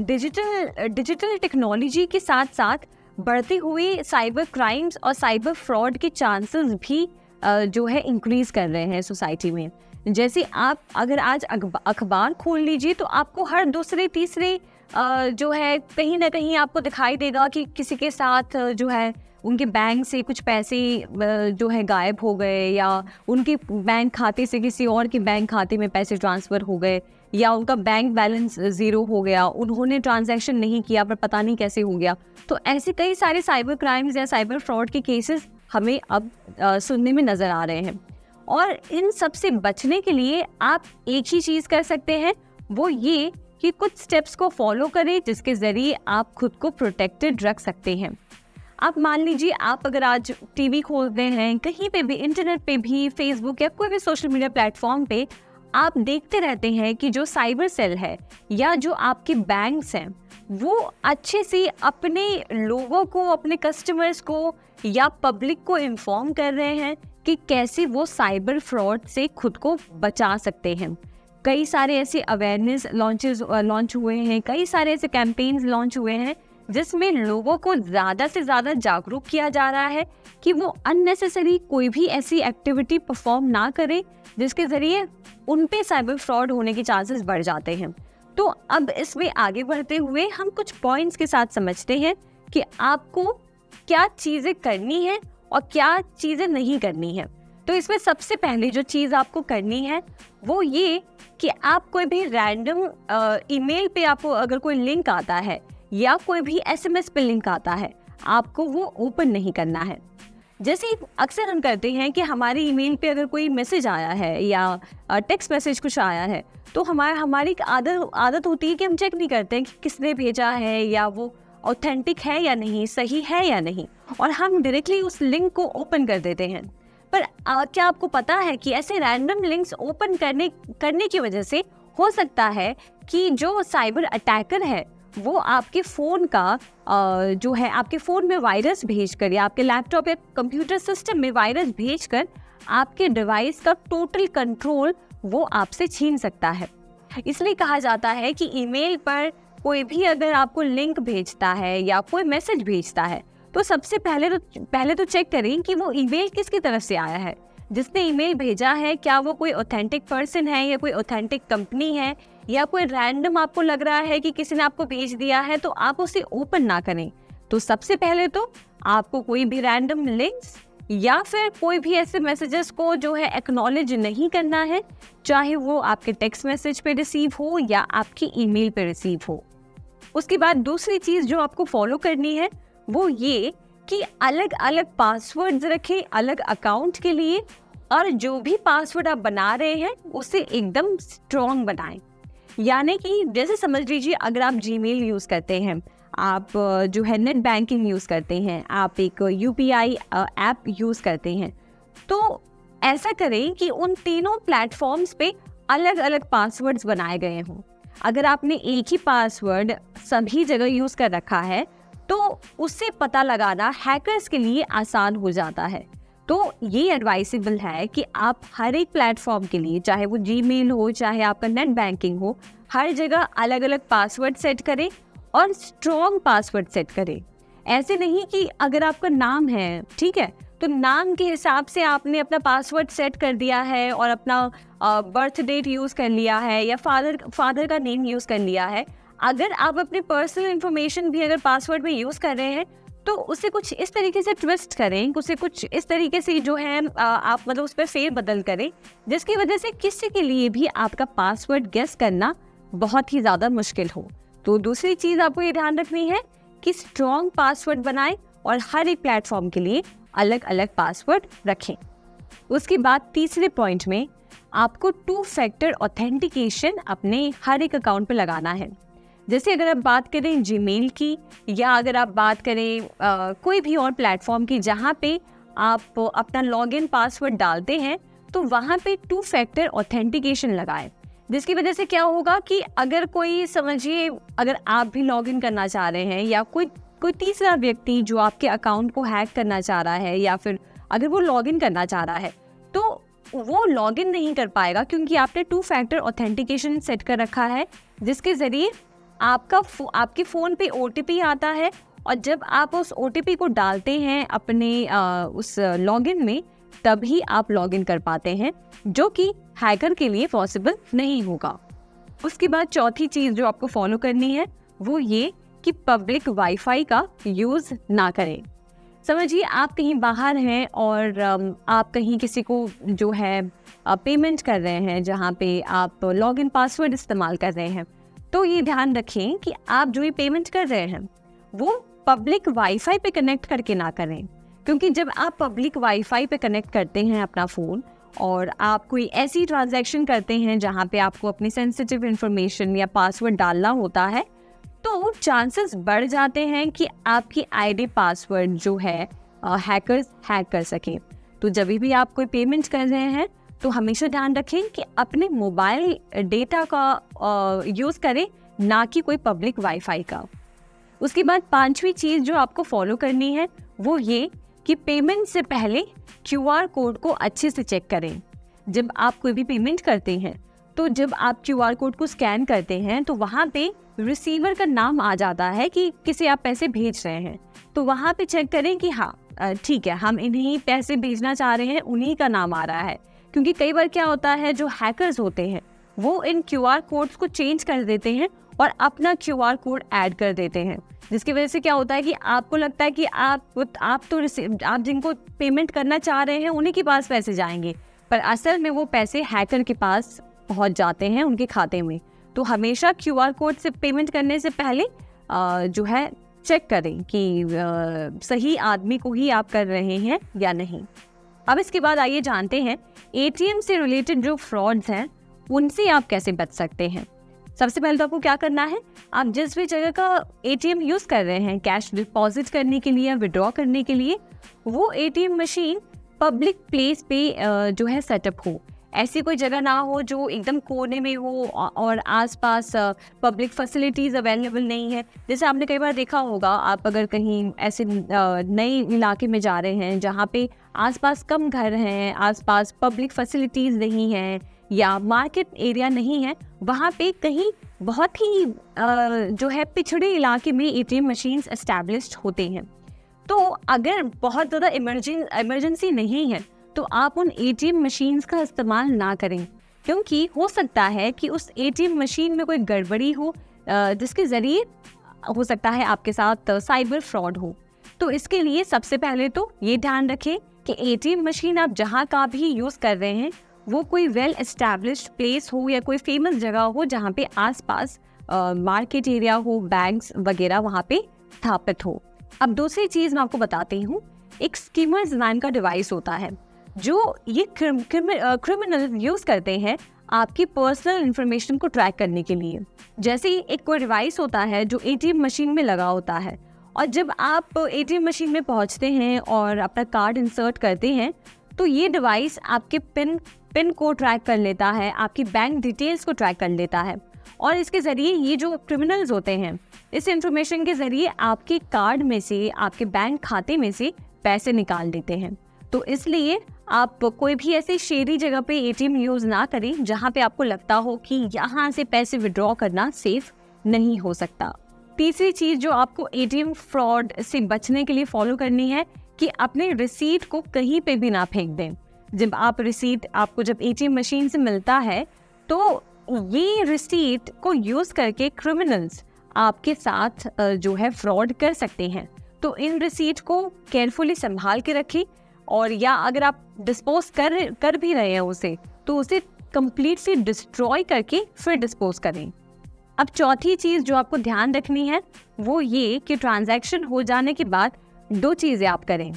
डिजिटल टेक्नोलॉजी के साथ साथ बढ़ते हुए साइबर क्राइम्स और साइबर फ्रॉड के चांसेस भी जो है इंक्रीज़ कर रहे हैं सोसाइटी में। जैसे आप अगर आज अखबार खोल लीजिए तो आपको हर दूसरे तीसरे जो है कहीं ना कहीं आपको दिखाई देगा कि किसी के साथ जो है उनके बैंक से कुछ पैसे जो है गायब हो गए, या उनके बैंक खाते से किसी और के बैंक खाते में पैसे ट्रांसफ़र हो गए, या उनका बैंक बैलेंस ज़ीरो हो गया, उन्होंने ट्रांजैक्शन नहीं किया पर पता नहीं कैसे हो गया। तो ऐसे कई सारे साइबर क्राइम्स या साइबर फ्रॉड के केसेस हमें अब सुनने में नज़र आ रहे हैं। और इन सब से बचने के लिए आप एक ही चीज़ कर सकते हैं, वो ये कि कुछ स्टेप्स को फॉलो करें जिसके ज़रिए आप खुद को प्रोटेक्टेड रख सकते हैं। आप मान लीजिए आप अगर आज टीवी खोलते हैं, कहीं पे भी इंटरनेट पे भी, फेसबुक या कोई भी सोशल मीडिया प्लेटफॉर्म पे आप देखते रहते हैं कि जो साइबर सेल है या जो आपके बैंक्स हैं वो अच्छे से अपने लोगों को, अपने कस्टमर्स को या पब्लिक को इन्फॉर्म कर रहे हैं कि कैसे वो साइबर फ्रॉड से खुद को बचा सकते हैं। कई सारे ऐसे अवेयरनेस लॉन्च हुए हैं, कई सारे ऐसे कैंपेन्स लॉन्च हुए हैं जिसमें लोगों को ज़्यादा से ज़्यादा जागरूक किया जा रहा है कि वो अननेसेसरी कोई भी ऐसी एक्टिविटी परफॉर्म ना करें जिसके ज़रिए उन पे साइबर फ्रॉड होने के चांसेस बढ़ जाते हैं। तो अब इसमें आगे बढ़ते हुए हम कुछ पॉइंट्स के साथ समझते हैं कि आपको क्या चीज़ें करनी है और क्या चीज़ें नहीं करनी है। तो इसमें सबसे पहले जो चीज़ आपको करनी है वो ये कि आप कोई भी रैंडम ईमेल पे आपको अगर कोई लिंक आता है या कोई भी एसएमएस पे लिंक आता है, आपको वो ओपन नहीं करना है। जैसे अक्सर हम करते हैं कि हमारे ईमेल पे अगर कोई मैसेज आया है या टेक्स्ट मैसेज कुछ आया है तो हमारी आदत होती है कि हम चेक नहीं करते हैं कि किसने भेजा है या वो ऑथेंटिक है या नहीं, सही है या नहीं, और हम डायरेक्टली उस लिंक को ओपन कर देते हैं। पर क्या आपको पता है कि ऐसे रैंडम लिंक्स ओपन करने की वजह से हो सकता है कि जो साइबर अटैकर है वो आपके फ़ोन का जो है आपके फ़ोन में वायरस भेजकर या आपके लैपटॉप या कंप्यूटर सिस्टम में वायरस भेजकर आपके डिवाइस का टोटल कंट्रोल वो आपसे छीन सकता है। इसलिए कहा जाता है कि ईमेल पर कोई भी अगर आपको लिंक भेजता है या कोई मैसेज भेजता है तो सबसे पहले तो चेक करें कि वो ईमेल किसकी तरफ से आया है। जिसने ईमेल भेजा है क्या वो कोई ऑथेंटिक पर्सन है या कोई ऑथेंटिक कंपनी है या कोई रैंडम आपको लग रहा है कि किसी ने आपको भेज दिया है, तो आप उसे ओपन ना करें। तो सबसे पहले तो आपको कोई भी रैंडम लिंक्स या फिर कोई भी ऐसे मैसेजेस को जो है एक्नॉलेज नहीं करना है, चाहे वो आपके टेक्स्ट मैसेज पे रिसीव हो या आपकी ईमेल पे रिसीव हो। उसके बाद दूसरी चीज़ जो आपको फॉलो करनी है वो ये कि अलग अलग पासवर्ड्स रखें अलग अकाउंट के लिए, और जो भी पासवर्ड आप बना रहे हैं उसे एकदम स्ट्रॉन्ग बनाएं। यानी कि जैसे समझ लीजिए अगर आप जीमेल यूज़ करते हैं, आप जो है नेट बैंकिंग यूज़ करते हैं, आप एक यूपीआई ऐप यूज़ करते हैं, तो ऐसा करें कि उन तीनों प्लेटफॉर्म्स पे अलग अलग पासवर्ड्स बनाए गए हों। अगर आपने एक ही पासवर्ड सभी जगह यूज़ कर रखा है तो उससे पता लगाना हैकर्स के लिए आसान हो जाता है। तो ये एडवाइसेबल है कि आप हर एक प्लेटफॉर्म के लिए, चाहे वो जीमेल हो चाहे आपका नेट बैंकिंग हो, हर जगह अलग अलग पासवर्ड सेट करें और स्ट्रॉन्ग पासवर्ड सेट करें। ऐसे नहीं कि अगर आपका नाम है, ठीक है, तो नाम के हिसाब से आपने अपना पासवर्ड सेट कर दिया है और अपना बर्थ डेट यूज़ कर लिया है या फादर का नेम यूज़ कर लिया है। अगर आप अपनी पर्सनल इन्फॉर्मेशन भी अगर पासवर्ड में यूज़ कर रहे हैं तो उसे कुछ इस तरीके से ट्विस्ट करें, उसे कुछ इस तरीके से जो है आप मतलब उस पर फेर बदल करें, जिसकी वजह से किसी के लिए भी आपका पासवर्ड गेस करना बहुत ही ज़्यादा मुश्किल हो। तो दूसरी चीज़ आपको ये ध्यान रखनी है कि स्ट्रॉन्ग पासवर्ड बनाएं और हर एक प्लेटफॉर्म के लिए अलग अलग पासवर्ड रखें। उसके बाद तीसरे पॉइंट में आपको 2 फैक्टर ऑथेंटिकेशन अपने हर एक अकाउंट पे लगाना है। जैसे अगर आप बात करें जीमेल की या अगर आप बात करें कोई भी और प्लेटफॉर्म की जहाँ पे आप अपना लॉगिन पासवर्ड डालते हैं, तो वहाँ पे 2 फैक्टर ऑथेंटिकेशन लगाएं, जिसकी वजह से क्या होगा कि अगर कोई समझिए अगर आप भी लॉगिन करना चाह रहे हैं या कोई तीसरा व्यक्ति जो आपके अकाउंट को हैक करना चाह रहा है या फिर अगर वो लॉगिन करना चाह रहा है तो वो लॉगिन नहीं कर पाएगा, क्योंकि आपने 2 फैक्टर ऑथेंटिकेशन सेट कर रखा है, जिसके ज़रिए आपके फ़ोन पे OTP आता है और जब आप उस OTP को डालते हैं अपने उस लॉगिन में, तभी आप लॉगिन कर पाते हैं, जो कि हैकर के लिए पॉसिबल नहीं होगा। उसके बाद चौथी चीज़ जो आपको फॉलो करनी है वो ये कि पब्लिक वाईफाई का यूज़ ना करें। समझिए आप कहीं बाहर हैं और आप कहीं किसी को जो है पेमेंट कर रहे हैं जहाँ पे आप लॉगिन पासवर्ड इस्तेमाल कर रहे हैं, तो ये ध्यान रखें कि आप जो ये पेमेंट कर रहे हैं वो पब्लिक वाईफाई पे कनेक्ट करके ना करें, क्योंकि जब आप पब्लिक वाईफाई पे कनेक्ट करते हैं अपना फ़ोन और आप कोई ऐसी ट्रांजैक्शन करते हैं जहाँ पे आपको अपनी सेंसिटिव इन्फॉर्मेशन या पासवर्ड डालना होता है, तो चांसेस बढ़ जाते हैं कि आपकी आईडी पासवर्ड जो है हैकर्स हैक कर सकें। तो जब भी आप कोई पेमेंट कर रहे हैं तो हमेशा ध्यान रखें कि अपने मोबाइल डेटा का यूज़ करें, ना कि कोई पब्लिक वाईफाई का। उसके बाद 5वीं चीज़ जो आपको फॉलो करनी है वो ये कि पेमेंट से पहले QR कोड को अच्छे से चेक करें। जब आप कोई भी पेमेंट करते हैं तो जब आप QR कोड को स्कैन करते हैं तो वहाँ पे रिसीवर का नाम आ जाता है कि किसे आप पैसे भेज रहे हैं, तो वहाँ पे चेक करें कि हाँ ठीक है, हम इन्हीं पैसे भेजना चाह रहे हैं, उन्हीं का नाम आ रहा है। क्योंकि कई बार क्या होता है, जो हैकर्स होते हैं वो इन QR कोड्स को चेंज कर देते हैं और अपना QR कोड ऐड कर देते हैं, जिसकी वजह से क्या होता है कि आपको लगता है कि आप जिनको पेमेंट करना चाह रहे हैं उन्हीं के पास पैसे जाएंगे, पर असल में वो पैसे हैकर के पास पहुंच जाते हैं उनके खाते में। तो हमेशा QR कोड से पेमेंट करने से पहले जो है चेक करें कि सही आदमी को ही आप कर रहे हैं या नहीं। अब इसके बाद आइए जानते हैं ATM से रिलेटेड जो फ्रॉड्स हैं उनसे आप कैसे बच सकते हैं। सबसे पहले तो आपको क्या करना है, आप जिस भी जगह का ATM यूज़ कर रहे हैं कैश डिपॉजिट करने के लिए या विड्रॉ करने के लिए, वो ATM मशीन पब्लिक प्लेस पे जो है सेटअप हो। ऐसी कोई जगह ना हो जो एकदम कोने में हो और आसपास पब्लिक फैसिलिटीज़ अवेलेबल नहीं है। जैसे आपने कई बार देखा होगा, आप अगर कहीं ऐसे नए इलाके में जा रहे हैं जहाँ पे आसपास कम घर हैं, आसपास पब्लिक फैसिलिटीज़ नहीं हैं या मार्केट एरिया नहीं है, वहाँ पे कहीं बहुत ही जो है पिछड़े इलाके में ATM मशीन्स एस्टैब्लिश्ड होते हैं। तो अगर बहुत ज़्यादा इमरजेंसी नहीं है तो आप उन एटीएम मशीन्स का इस्तेमाल ना करें, क्योंकि हो सकता है कि उस एटीएम मशीन में कोई गड़बड़ी हो जिसके ज़रिए हो सकता है आपके साथ साइबर फ्रॉड हो। तो इसके लिए सबसे पहले तो ये ध्यान रखें कि एटीएम मशीन आप जहाँ का भी यूज़ कर रहे हैं वो कोई वेल एस्टैब्लिश्ड प्लेस हो या कोई फेमस जगह हो जहाँ पे आसपास मार्केट एरिया हो, बैंक्स वगैरह वहाँ पे स्थापित हो। अब दूसरी चीज़ मैं आपको बताती हूँ, एक स्कीमर्स नाम का डिवाइस होता है जो ये क्रिमिनल यूज़ करते हैं आपकी पर्सनल इन्फॉर्मेशन को ट्रैक करने के लिए। जैसे एक कोई डिवाइस होता है जो एटीएम मशीन में लगा होता है, और जब आप एटीएम मशीन में पहुंचते हैं और अपना कार्ड इंसर्ट करते हैं तो ये डिवाइस आपके पिन को ट्रैक कर लेता है, आपकी बैंक डिटेल्स को ट्रैक कर लेता है, और इसके ज़रिए ये जो क्रिमिनल्स होते हैं इस इंफॉर्मेशन के ज़रिए आपके कार्ड में से, आपके बैंक खाते में से पैसे निकाल देते हैं। तो इसलिए आप कोई भी ऐसे शेरी जगह पे एटीएम यूज़ ना करें जहाँ पे आपको लगता हो कि यहाँ से पैसे विड्रॉ करना सेफ नहीं हो सकता। तीसरी चीज़ जो आपको एटीएम फ्रॉड से बचने के लिए फॉलो करनी है कि अपने रिसीट को कहीं पे भी ना फेंक दें। जब आप रिसीट आपको जब एटीएम मशीन से मिलता है तो ये रिसीट को यूज़ करके क्रिमिनल्स आपके साथ जो है फ्रॉड कर सकते हैं। तो इन रिसीट को केयरफुली संभाल के रखें, और या अगर आप डिस्पोज कर भी रहे हैं उसे तो उसे कंप्लीटली डिस्ट्रॉय करके फिर डिस्पोज करें। अब चौथी चीज़ जो आपको ध्यान रखनी है वो ये कि ट्रांजैक्शन हो जाने के बाद दो चीज़ें आप करें।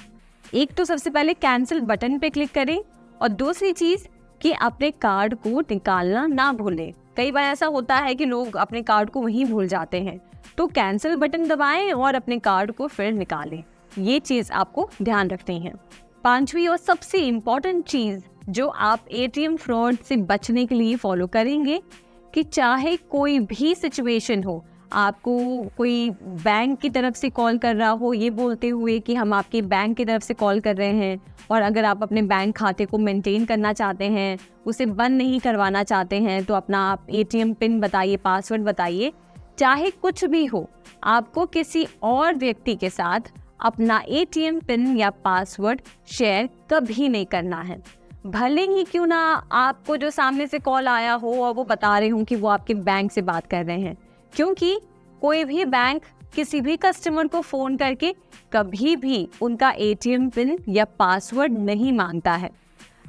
एक तो सबसे पहले कैंसिल बटन पे क्लिक करें, और दूसरी चीज़ कि अपने कार्ड को निकालना ना भूलें। कई बार ऐसा होता है कि लोग अपने कार्ड को वहीं भूल जाते हैं, तो कैंसिल बटन दबाएं और अपने कार्ड को फिर निकालें। ये चीज़ आपको ध्यान रखनी है। पांचवी और सबसे इम्पॉर्टेंट चीज़ जो आप एटीएम फ्रॉड से बचने के लिए फॉलो करेंगे कि चाहे कोई भी सिचुएशन हो, आपको कोई बैंक की तरफ से कॉल कर रहा हो ये बोलते हुए कि हम आपके बैंक की तरफ से कॉल कर रहे हैं, और अगर आप अपने बैंक खाते को मेंटेन करना चाहते हैं, उसे बंद नहीं करवाना चाहते हैं, तो अपना आप एटीएम पिन बताइए, पासवर्ड बताइए। चाहे कुछ भी हो, आपको किसी और व्यक्ति के साथ अपना एटीएम पिन या पासवर्ड शेयर कभी नहीं करना है। भले ही क्यों ना आपको जो सामने से कॉल आया हो और वो बता रहे हों कि वो आपके बैंक से बात कर रहे हैं, क्योंकि कोई भी बैंक किसी भी कस्टमर को फ़ोन करके कभी भी उनका एटीएम पिन या पासवर्ड नहीं मांगता है।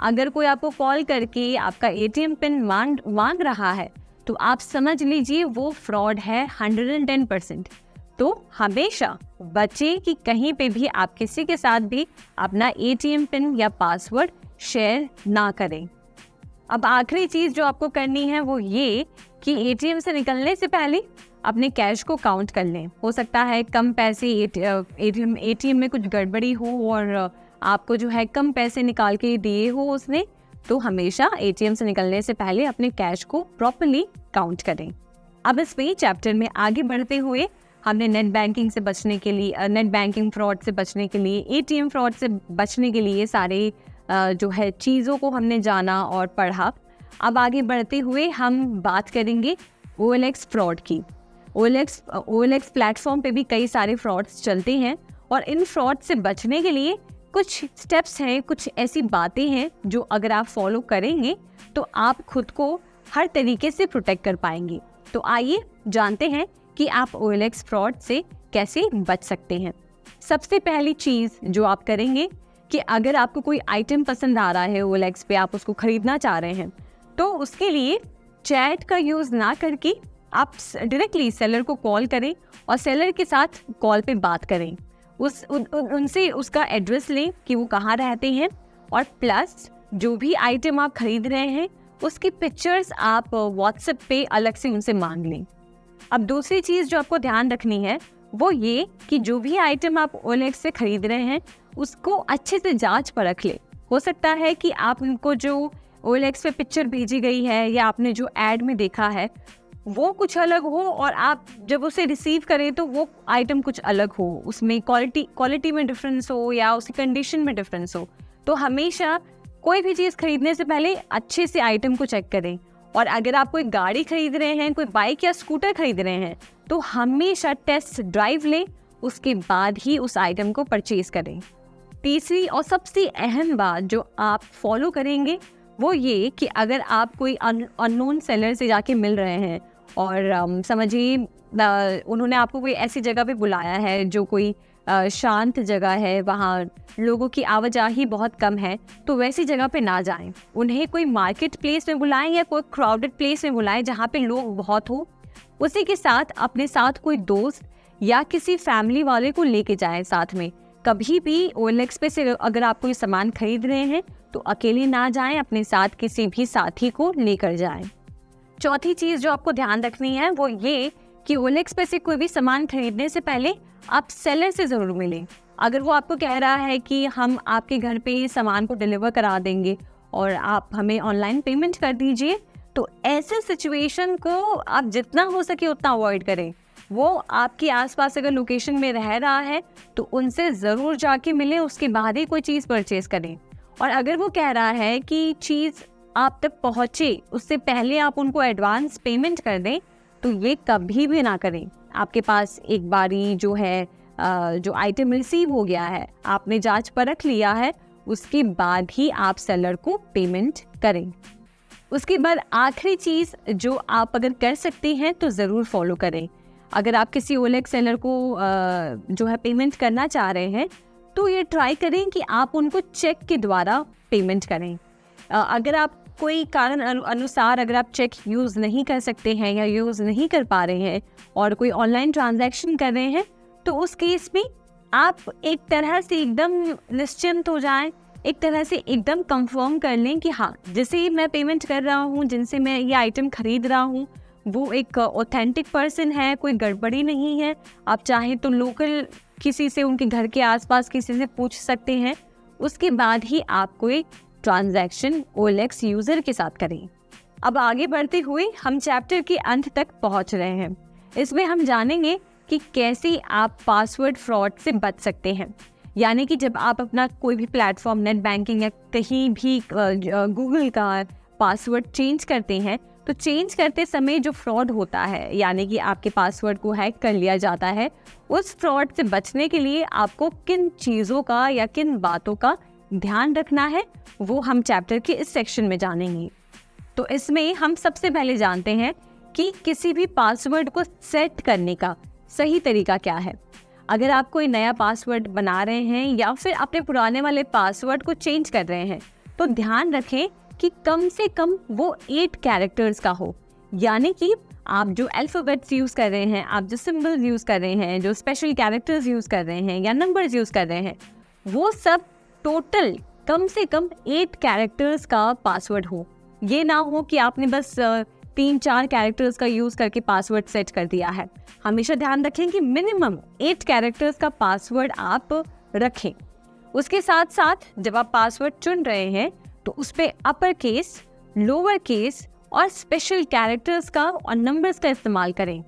अगर कोई आपको कॉल करके आपका एटीएम पिन मांग रहा है तो आप समझ लीजिए वो फ्रॉड है 110%। तो हमेशा बचे कि कहीं पे भी आप किसी के साथ भी अपना एटीएम पिन या पासवर्ड शेयर ना करें। अब आखिरी चीज़ जो आपको करनी है वो ये कि एटीएम से निकलने से पहले अपने कैश को काउंट कर लें। हो सकता है कम पैसे एटीएम में कुछ गड़बड़ी हो और आपको जो है कम पैसे निकाल के दिए हो उसने, तो हमेशा एटीएम से निकलने से पहले अपने कैश को प्रॉपर्ली काउंट करें। अब इस चैप्टर में आगे बढ़ते हुए हमने नेट बैंकिंग से बचने के लिए, नेट बैंकिंग फ्रॉड से बचने के लिए, एटीएम फ्रॉड से बचने के लिए सारे जो है चीज़ों को हमने जाना और पढ़ा। अब आगे बढ़ते हुए हम बात करेंगे OLX फ्रॉड की। OLX प्लेटफॉर्म पे भी कई सारे फ्रॉड्स चलते हैं, और इन फ्रॉड से बचने के लिए कुछ स्टेप्स हैं, कुछ ऐसी बातें हैं जो अगर आप फॉलो करेंगे तो आप खुद को हर तरीके से प्रोटेक्ट कर पाएंगे। तो आइए जानते हैं कि आप OLX फ्रॉड से कैसे बच सकते हैं। सबसे पहली चीज़ जो आप करेंगे कि अगर आपको कोई आइटम पसंद आ रहा है OLX पे, आप उसको खरीदना चाह रहे हैं, तो उसके लिए चैट का यूज़ ना करके आप डायरेक्टली सेलर को कॉल करें और सेलर के साथ कॉल पे बात करें। उनसे उसका एड्रेस लें कि वो कहाँ रहते हैं, और प्लस जो भी आइटम आप खरीद रहे हैं उसकी पिक्चर्स आप व्हाट्सएप पे अलग से उनसे मांग लें। अब दूसरी चीज़ जो आपको ध्यान रखनी है वो ये कि जो भी आइटम आप OLX से खरीद रहे हैं उसको अच्छे से जांच परख ले। हो सकता है कि आप उनको जो OLX पे पिक्चर भेजी गई है या आपने जो ऐड में देखा है वो कुछ अलग हो, और आप जब उसे रिसीव करें तो वो आइटम कुछ अलग हो, उसमें क्वालिटी में डिफरेंस हो या उसकी कंडीशन में डिफरेंस हो। तो हमेशा कोई भी चीज़ खरीदने से पहले अच्छे से आइटम को चेक करें। और अगर आप कोई गाड़ी खरीद रहे हैं, कोई बाइक या स्कूटर खरीद रहे हैं, तो हमेशा टेस्ट ड्राइव लें, उसके बाद ही उस आइटम को परचेज करें। तीसरी और सबसे अहम बात जो आप फॉलो करेंगे वो ये कि अगर आप कोई अननोन सेलर से जाके मिल रहे हैं और समझिए उन्होंने आपको कोई ऐसी जगह पे बुलाया है जो कोई शांत जगह है, वहाँ लोगों की आवाजाही बहुत कम है, तो वैसी जगह पे ना जाएं। उन्हें कोई मार्केट प्लेस में बुलाएं या कोई क्राउडेड प्लेस में बुलाएं जहाँ पे लोग बहुत हो। उसी के साथ अपने साथ कोई दोस्त या किसी फैमिली वाले को लेके जाएं साथ में। कभी भी OLX पे से अगर आप कोई सामान खरीद रहे हैं तो अकेले ना जाएं, अपने साथ किसी भी साथी को लेकर जाएं। चौथी चीज़ जो आपको ध्यान रखनी है वो ये कि OLX पे से कोई भी सामान खरीदने से पहले आप सेलर से ज़रूर मिलें। अगर वो आपको कह रहा है कि हम आपके घर पे सामान को डिलीवर करा देंगे और आप हमें ऑनलाइन पेमेंट कर दीजिए, तो ऐसे सिचुएशन को आप जितना हो सके उतना अवॉइड करें। वो आपके आसपास अगर लोकेशन में रह रहा है तो उनसे ज़रूर जाके मिलें, उसके बाद ही कोई चीज़ परचेज़ करें। और अगर वो कह रहा है कि चीज़ आप तक पहुँचे उससे पहले आप उनको एडवांस पेमेंट कर दें, तो ये कभी भी ना करें। आपके पास एक बारी जो है जो आइटम रिसीव हो गया है, आपने जांच परख लिया है, उसके बाद ही आप सेलर को पेमेंट करें। उसके बाद आखिरी चीज़ जो आप अगर कर सकते हैं तो ज़रूर फॉलो करें। अगर आप किसी OLX सेलर को जो है पेमेंट करना चाह रहे हैं तो ये ट्राई करें कि आप उनको चेक के द्वारा पेमेंट करें। अगर आप कोई कारण अनुसार अगर आप चेक यूज़ नहीं कर सकते हैं या यूज़ नहीं कर पा रहे हैं और कोई ऑनलाइन ट्रांजैक्शन कर रहे हैं, तो उस केस में आप एक तरह से एकदम निश्चिंत हो जाएं, एक तरह से एकदम कंफर्म कर लें कि हाँ, जिसे मैं पेमेंट कर रहा हूँ, जिनसे मैं ये आइटम खरीद रहा हूँ, वो एक ऑथेंटिक पर्सन है, कोई गड़बड़ी नहीं है। आप चाहें तो लोकल किसी से, उनके घर के आसपास किसी से पूछ सकते हैं। उसके बाद ही आप कोई ट्रांजैक्शन OLX यूज़र के साथ करें। अब आगे बढ़ते हुए हम चैप्टर के अंत तक पहुंच रहे हैं। इसमें हम जानेंगे कि कैसे आप पासवर्ड फ्रॉड से बच सकते हैं। यानी कि जब आप अपना कोई भी प्लेटफॉर्म, नेट बैंकिंग या कहीं भी गूगल का पासवर्ड चेंज करते हैं, तो चेंज करते समय जो फ्रॉड होता है, यानी कि आपके पासवर्ड को हैक कर लिया जाता है, उस फ्रॉड से बचने के लिए आपको किन चीज़ों का या किन बातों का ध्यान रखना है, वो हम चैप्टर के इस सेक्शन में जानेंगे। तो इसमें हम सबसे पहले जानते हैं कि किसी भी पासवर्ड को सेट करने का सही तरीका क्या है। अगर आप कोई नया पासवर्ड बना रहे हैं या फिर अपने पुराने वाले पासवर्ड को चेंज कर रहे हैं, तो ध्यान रखें कि कम से कम वो 8 कैरेक्टर्स का हो। यानी कि आप जो अल्फ़ाबेट्स यूज़ कर रहे हैं, आप जो सिंबल्स यूज़ कर रहे हैं, जो स्पेशल कैरेक्टर्स यूज़ कर रहे हैं या नंबर्स यूज़ कर रहे हैं, वो सब टोटल कम से कम 8 कैरेक्टर्स का पासवर्ड हो। ये ना हो कि आपने बस 3-4 कैरेक्टर्स का यूज़ करके पासवर्ड सेट कर दिया है। हमेशा ध्यान रखें कि मिनिमम 8 कैरेक्टर्स का पासवर्ड आप रखें। उसके साथ साथ जब आप पासवर्ड चुन रहे हैं तो उस पर अपर केस, लोअर केस और स्पेशल कैरेक्टर्स का और नंबर्स का इस्तेमाल करें।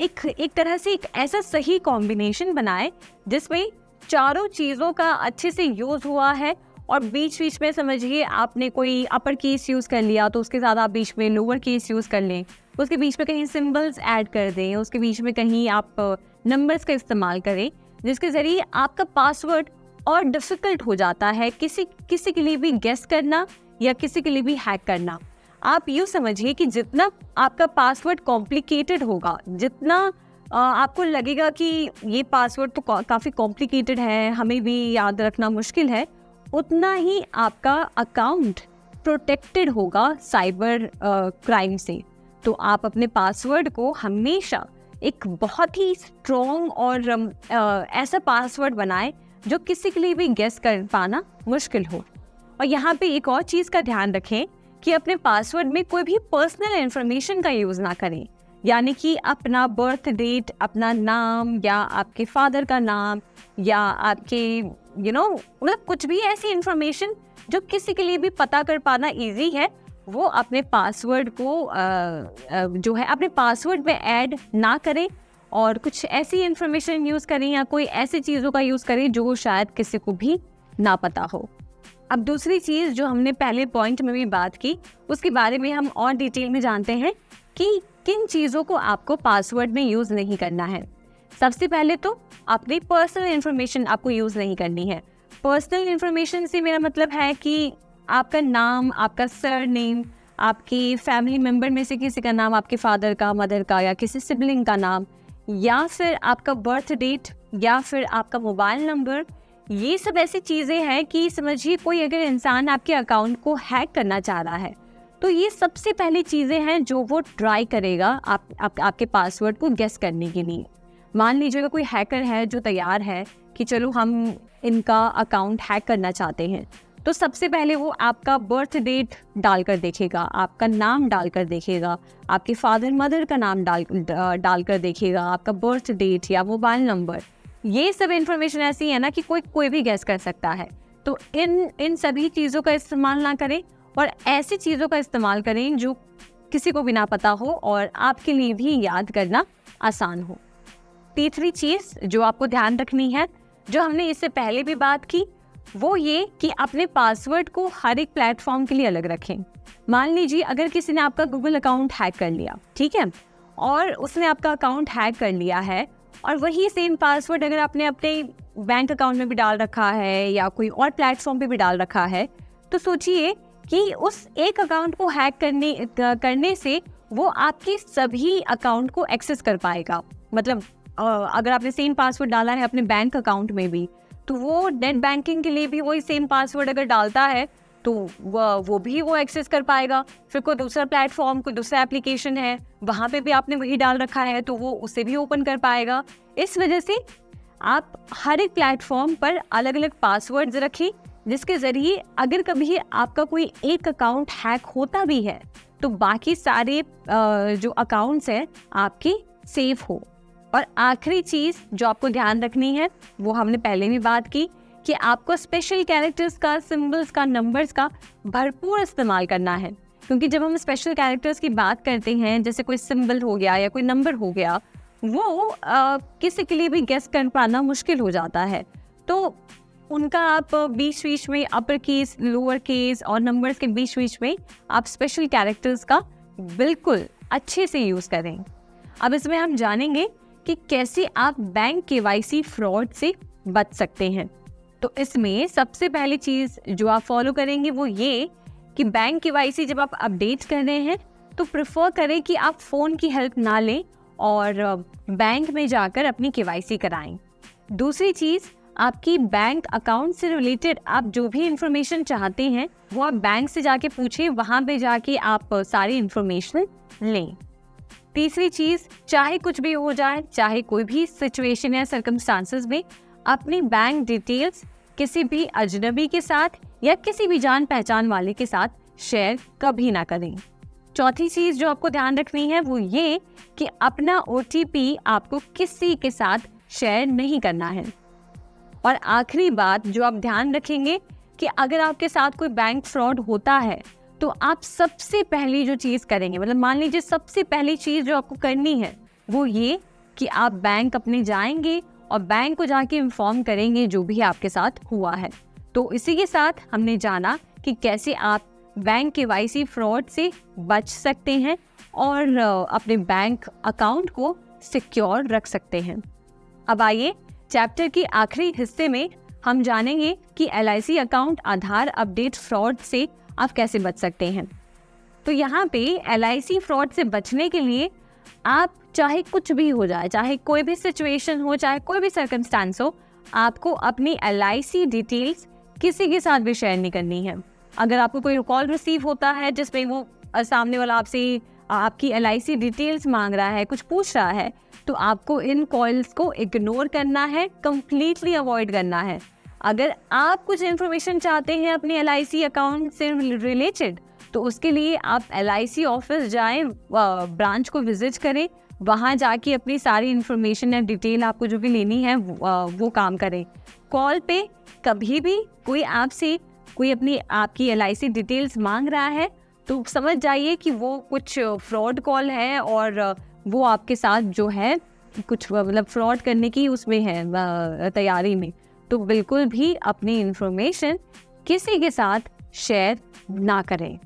एक तरह से एक ऐसा सही कॉम्बिनेशन बनाएं जिसमें चारों चीज़ों का अच्छे से यूज़ हुआ है और बीच बीच में समझिए आपने कोई अपर केस यूज़ कर लिया तो उसके साथ आप बीच में लोअर केस यूज़ कर लें, उसके बीच में कहीं सिंबल्स ऐड कर दें, उसके बीच में कहीं आप नंबर्स का इस्तेमाल करें, जिसके ज़रिए आपका पासवर्ड और डिफ़िकल्ट हो जाता है किसी के लिए भी गेस करना या किसी के लिए भी हैक करना। आप यूँ समझिए कि जितना आपका पासवर्ड कॉम्प्लिकेटेड होगा, जितना आपको लगेगा कि ये पासवर्ड तो काफ़ी कॉम्प्लिकेटेड है, हमें भी याद रखना मुश्किल है, उतना ही आपका अकाउंट प्रोटेक्टेड होगा साइबर क्राइम से। तो आप अपने पासवर्ड को हमेशा एक बहुत ही स्ट्रॉन्ग और ऐसा पासवर्ड बनाएं जो किसी के लिए भी गेस कर पाना मुश्किल हो। और यहाँ पे एक और चीज़ का ध्यान रखें कि अपने पासवर्ड में कोई भी पर्सनल इन्फॉर्मेशन का यूज़ ना करें। यानी कि अपना बर्थ डेट, अपना नाम या आपके फादर का नाम या आपके मतलब कुछ भी ऐसी इन्फॉर्मेशन जो किसी के लिए भी पता कर पाना इजी है, वो अपने पासवर्ड को जो है अपने पासवर्ड में ऐड ना करें और कुछ ऐसी इन्फॉर्मेशन यूज़ करें या कोई ऐसी चीज़ों का यूज़ करें जो शायद किसी को भी ना पता हो। अब दूसरी चीज़ जो हमने पहले पॉइंट में भी बात की, उसके बारे में हम और डिटेल में जानते हैं कि किन चीज़ों को आपको पासवर्ड में यूज़ नहीं करना है। सबसे पहले तो अपनी पर्सनल इन्फॉर्मेशन आपको यूज़ नहीं करनी है। पर्सनल इन्फॉर्मेशन से मेरा मतलब है कि आपका नाम, आपका सरनेम, आपके फैमिली मेम्बर में से किसी का नाम, आपके फादर का, मदर का या किसी सिबलिंग का नाम, या फिर आपका बर्थ डेट, या फिर आपका मोबाइल नंबर। ये सब ऐसी चीज़ें हैं कि समझिए कोई अगर इंसान आपके अकाउंट को हैक करना चाह रहा है तो ये सबसे पहली चीज़ें हैं जो वो ट्राई करेगा आपके पासवर्ड को गेस करने के लिए। मान लीजिएगा कोई हैकर है जो तैयार है कि चलो हम इनका अकाउंट हैक करना चाहते हैं, तो सबसे पहले वो आपका बर्थ डेट डालकर देखेगा, आपका नाम डालकर देखेगा, आपके फादर मदर का नाम डालकर देखेगा, आपका बर्थ डेट या मोबाइल नंबर। ये सब इन्फॉर्मेशन ऐसी है ना कि कोई भी गैस कर सकता है। तो इन सभी चीज़ों का इस्तेमाल ना करें और ऐसी चीज़ों का इस्तेमाल करें जो किसी को भी ना पता हो और आपके लिए भी याद करना आसान हो। तीसरी चीज़ जो आपको ध्यान रखनी है, जो हमने इससे पहले भी बात की, वो ये कि अपने पासवर्ड को हर एक प्लेटफॉर्म के लिए अलग रखें। मान लीजिए अगर किसी ने आपका गूगल अकाउंट हैक कर लिया, ठीक है, और उसने आपका अकाउंट हैक कर लिया है और वही सेम पासवर्ड अगर आपने अपने बैंक अकाउंट में भी डाल रखा है या कोई और प्लेटफॉर्म पे भी डाल रखा है, तो सोचिए कि उस एक अकाउंट को हैक करने से वो आपके सभी अकाउंट को एक्सेस कर पाएगा। मतलब अगर आपने सेम पासवर्ड डाला है अपने बैंक अकाउंट में भी, तो वो नेट बैंकिंग के लिए भी वही सेम पासवर्ड अगर डालता है तो वो भी एक्सेस कर पाएगा। फिर कोई दूसरा प्लेटफॉर्म, कोई दूसरा एप्लीकेशन है, वहाँ पे भी आपने वही डाल रखा है तो वो उसे भी ओपन कर पाएगा। इस वजह से आप हर एक प्लेटफॉर्म पर अलग अलग पासवर्ड्स रखें, जिसके ज़रिए अगर कभी आपका कोई एक अकाउंट हैक होता भी है तो बाकी सारे जो अकाउंट्स हैं आपके सेफ हो। और आखिरी चीज़ जो आपको ध्यान रखनी है, वो हमने पहले भी बात की कि आपको स्पेशल कैरेक्टर्स का, सिंबल्स का, नंबर्स का भरपूर इस्तेमाल करना है। क्योंकि जब हम स्पेशल कैरेक्टर्स की बात करते हैं, जैसे कोई सिंबल हो गया या कोई नंबर हो गया, वो किसी के लिए भी गेस कर पाना मुश्किल हो जाता है। तो उनका आप बीच बीच में अपर केस, लोअर केस और नंबर्स के बीच बीच में आप स्पेशल कैरेक्टर्स का बिल्कुल अच्छे से यूज़ करें। अब इसमें हम जानेंगे कि कैसे आप बैंक KYC फ्रॉड से बच सकते हैं। तो इसमें सबसे पहली चीज़ जो आप फॉलो करेंगे वो ये कि बैंक KYC जब आप अपडेट कर रहे हैं तो प्रेफर करें कि आप फ़ोन की हेल्प ना लें और बैंक में जाकर अपनी KYC कराएं। दूसरी चीज़, आपकी बैंक अकाउंट से रिलेटेड आप जो भी इंफॉर्मेशन चाहते हैं वो आप बैंक से जाके पूछें, वहाँ पे जाके आप सारी इंफॉर्मेशन लें। तीसरी चीज़, चाहे कुछ भी हो जाए, चाहे कोई भी सिचुएशन या सर्कमस्टांसेस में, अपनी बैंक डिटेल्स किसी भी अजनबी के साथ या किसी भी जान पहचान वाले के साथ शेयर कभी ना करें। चौथी चीज़ जो आपको ध्यान रखनी है वो ये कि अपना OTP आपको किसी के साथ शेयर नहीं करना है। और आखिरी बात जो आप ध्यान रखेंगे कि अगर आपके साथ कोई बैंक फ्रॉड होता है तो आप सबसे पहली जो चीज़ करेंगे, मतलब मान लीजिए सबसे पहली चीज़ जो आपको करनी है वो ये कि आप बैंक अपने जाएंगे और बैंक को जाके इन्फॉर्म करेंगे जो भी आपके साथ हुआ है। तो इसी के साथ हमने जाना कि कैसे आप बैंक KYC फ्रॉड से बच सकते हैं और अपने बैंक अकाउंट को सिक्योर रख सकते हैं। अब आइए चैप्टर के आखिरी हिस्से में हम जानेंगे कि LIC अकाउंट आधार अपडेट फ्रॉड से आप कैसे बच सकते हैं। तो यहाँ पे LIC फ्रॉड से बचने के लिए आप चाहे कुछ भी हो जाए, चाहे कोई भी सिचुएशन हो, चाहे कोई भी सर्कमस्टांस हो, आपको अपनी LIC डिटेल्स किसी के साथ भी शेयर नहीं करनी है। अगर आपको कोई कॉल रिसीव होता है जिसमें वो सामने वाला आपसे आपकी LIC डिटेल्स मांग रहा है, कुछ पूछ रहा है, तो आपको इन कॉल्स को इग्नोर करना है, कम्प्लीटली अवॉइड करना है। अगर आप कुछ इन्फॉर्मेशन चाहते हैं अपने LIC अकाउंट से रिलेटेड, तो उसके लिए आप LIC ऑफिस जाएं, ब्रांच को विजिट करें, वहाँ जाके अपनी सारी इन्फॉर्मेशन या डिटेल आपको जो भी लेनी है वो काम करें। कॉल पे कभी भी कोई आपसे कोई अपनी आपकी LIC डिटेल्स मांग रहा है तो समझ जाइए कि वो कुछ फ्रॉड कॉल है और वो आपके साथ जो है कुछ मतलब फ्रॉड करने की उसमें है तैयारी में। तो बिल्कुल भी अपनी इन्फॉर्मेशन किसी के साथ शेयर ना करें।